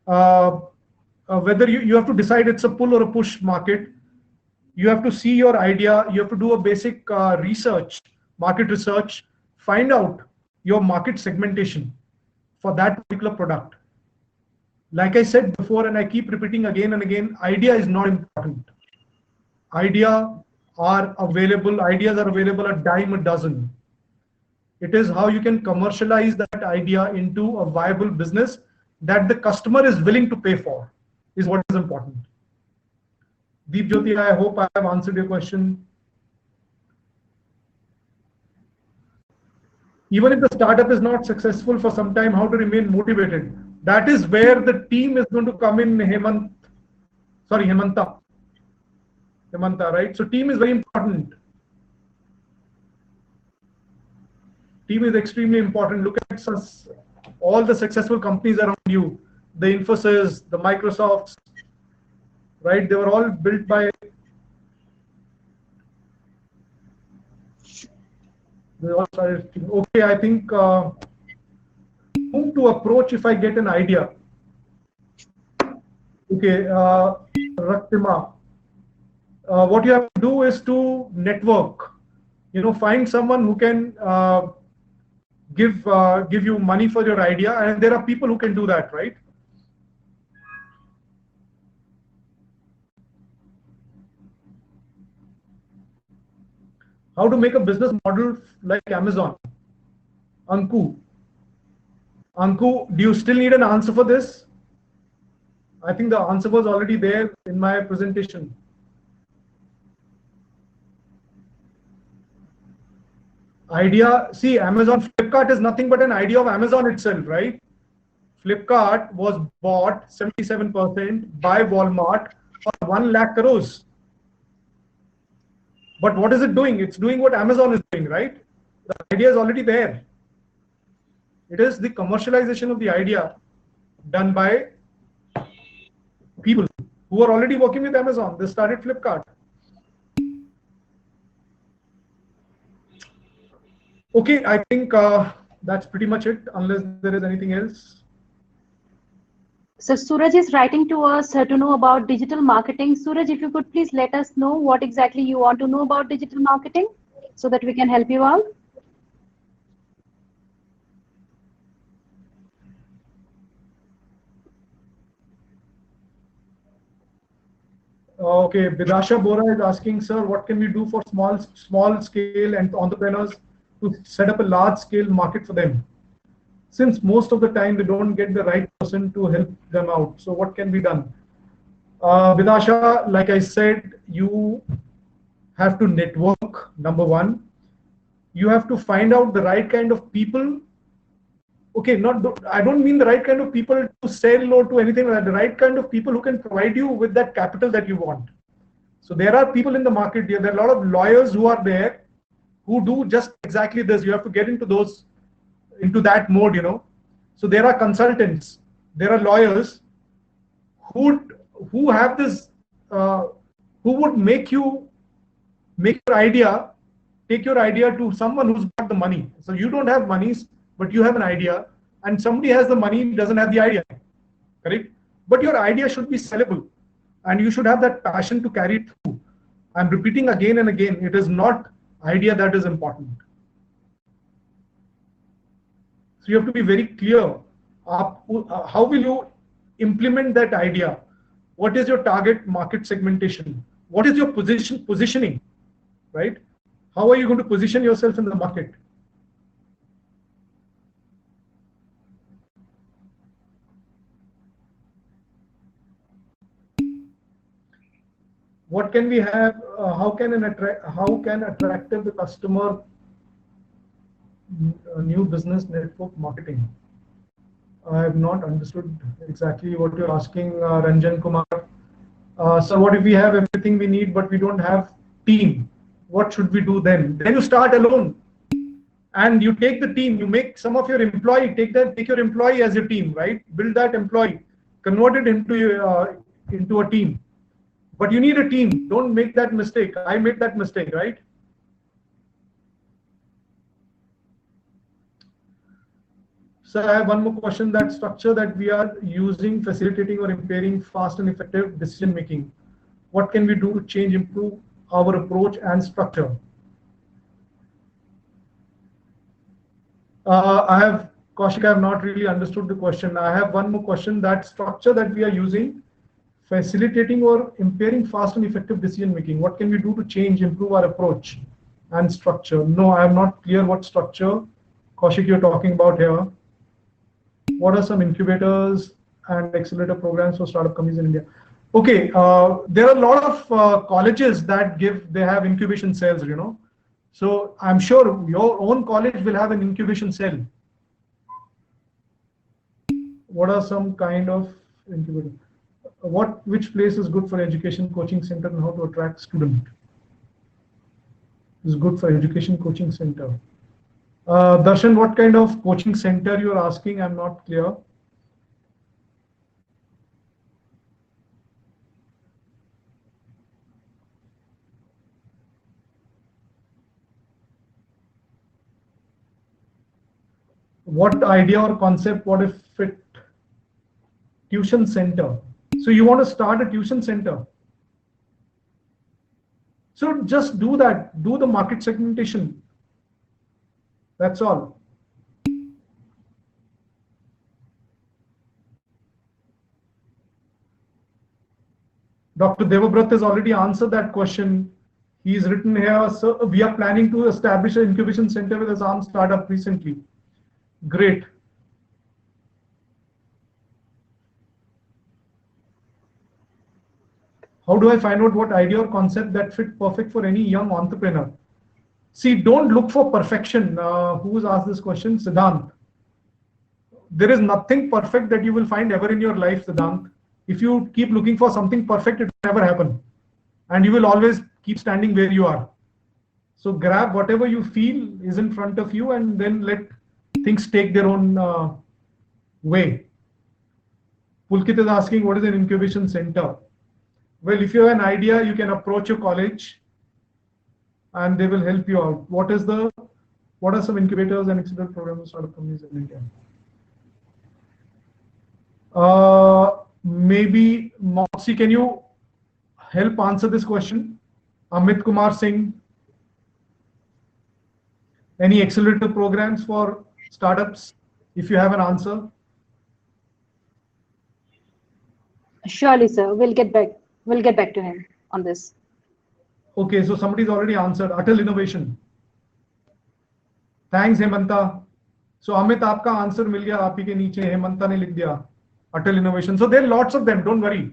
whether you have to decide it's a pull or a push market. You have to see your idea, you have to do a basic research, market research, find out your market segmentation for that particular product. Like I said before, and I keep repeating again and again, idea is not important. Ideas are available a dime a dozen. It is how you can commercialize that idea into a viable business that the customer is willing to pay for, is what is important. Deep Jyoti, I hope I have answered your question. Even if the startup is not successful for some time, how to remain motivated? That is where the team is going to come in, Hemanta, right? So team is very important. Team is extremely important. Look at all the successful companies around you, the Infosys, the Microsofts, right? They were all built by okay, I think whom to approach if I get an idea. Okay, Raktima, what you have to do is to network. Find someone who can give you money for your idea, and there are people who can do that, right? How to make a business model like Amazon? Anku, do you still need an answer for this? I think the answer was already there in my presentation. Idea, see, Amazon, Flipkart is nothing but an idea of Amazon itself, right? Flipkart was bought 77% by Walmart for 1 lakh crores. But what is it doing? It's doing what Amazon is doing, right? The idea is already there. It is the commercialization of the idea done by people who are already working with Amazon. They started Flipkart. Okay, I think that's pretty much it, unless there is anything else. So Suraj is writing to us to know about digital marketing. Suraj, if you could please let us know what exactly you want to know about digital marketing so that we can help you out. Okay, Bidasha Bora is asking, sir, what can we do for small scale and entrepreneurs to set up a large scale market for them? Since most of the time they don't get the right person to help them out. So what can be done? Bidasha, like I said, you have to network, number one. You have to find out the right kind of people. Okay, I don't mean the right kind of people to sell or to anything like that. The right kind of people who can provide you with that capital that you want. So there are people in the market here. There are a lot of lawyers who are there who do just exactly this. You have to get into that mode, So there are consultants, there are lawyers who have this, who would take your idea to someone who's got the money. So you don't have monies, but you have an idea, and somebody has the money, doesn't have the idea, correct? But your idea should be sellable, and you should have that passion to carry it through. I'm repeating again and again, it is not idea that is important. So you have to be very clear. How will you implement that idea? What is your target market segmentation? What is your positioning, right? How are you going to position yourself in the market? What can we have? How can attractive the customer? New business network marketing. I have not understood exactly what you're asking, Ranjan Kumar. So what if we have everything we need, but we don't have team? What should we do then? Then you start alone, and you take the team. You make some of your employee, take your employee as your team, right? Build that employee, convert it into a team. But you need a team. Don't make that mistake. I made that mistake, right? So I have one more question. That structure that we are using, facilitating or impairing fast and effective decision making. What can we do to improve our approach and structure? Kaushik, I have not really understood the question. I have one more question. That structure that we are using, facilitating or impairing fast and effective decision making. What can we do to improve our approach and structure? No, I am not clear what structure Kaushik, you're talking about here. What are some incubators and accelerator programs for startup companies in India? Okay, there are a lot of colleges that they have incubation cells, you know. So I'm sure your own college will have an incubation cell. What are some kind of incubator? Which place is good for education coaching center and how to attract student? Is good for education coaching center. Darshan, what kind of coaching center you are asking? I'm not clear. What idea or concept? What if it tuition center? So you want to start a tuition center? So just do that. Do the market segmentation. That's all. Dr. Devabrat has already answered that question. He's written here, so we are planning to establish an incubation center with Assam startup recently. Great. How do I find out what idea or concept that fit perfect for any young entrepreneur? See, don't look for perfection. Who's asked this question? Siddhant. There is nothing perfect that you will find ever in your life, Siddhant. If you keep looking for something perfect, it will never happen. And you will always keep standing where you are. So grab whatever you feel is in front of you and then let things take their own way. Pulkit is asking, what is an incubation center? Well, if you have an idea, you can approach your college and they will help you out. What are some incubators and accelerator programs for startup companies in India? Maybe Moxie, can you help answer this question? Amit Kumar Singh, any accelerator programs for startups? If you have an answer. Surely, sir. We'll get back to him on this. Okay, so somebody's already answered. Atal Innovation. Thanks, Hemanta. So Amit, आपका answer मिल गया, आप ही के नीचे हेमंता ने लिख दिया. Atal Innovation. So there are lots of them. Don't worry.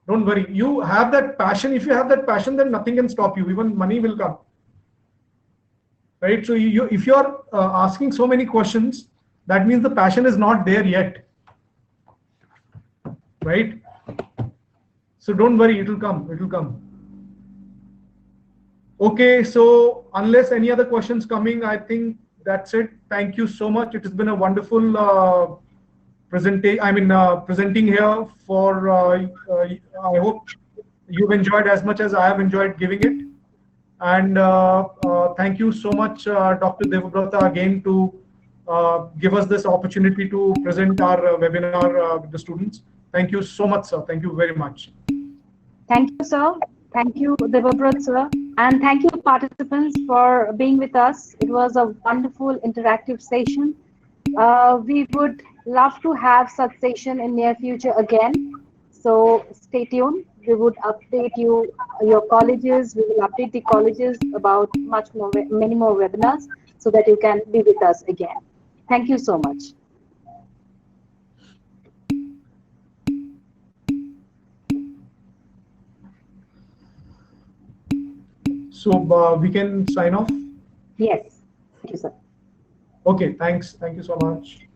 Don't worry. You have that passion. If you have that passion, then nothing can stop you. Even money will come. Right? So if you're asking so many questions, that means the passion is not there yet. Right? So don't worry. It will come. It will come. Okay. So unless any other questions coming, I think that's it. Thank you so much. It has been a wonderful presenting here for, I hope you've enjoyed as much as I have enjoyed giving it. And thank you so much, Dr. Devabrata, again to give us this opportunity to present our webinar with the students. Thank you so much, sir. Thank you very much. Thank you, sir. Thank you, Devabrat, sir. And thank you, participants, for being with us. It was a wonderful interactive session. We would love to have such session in near future again. So stay tuned. We would update you, your colleges. We will update the colleges about many more webinars so that you can be with us again. Thank you so much. So we can sign off? Yes. Thank you, sir. Okay, thanks. Thank you so much.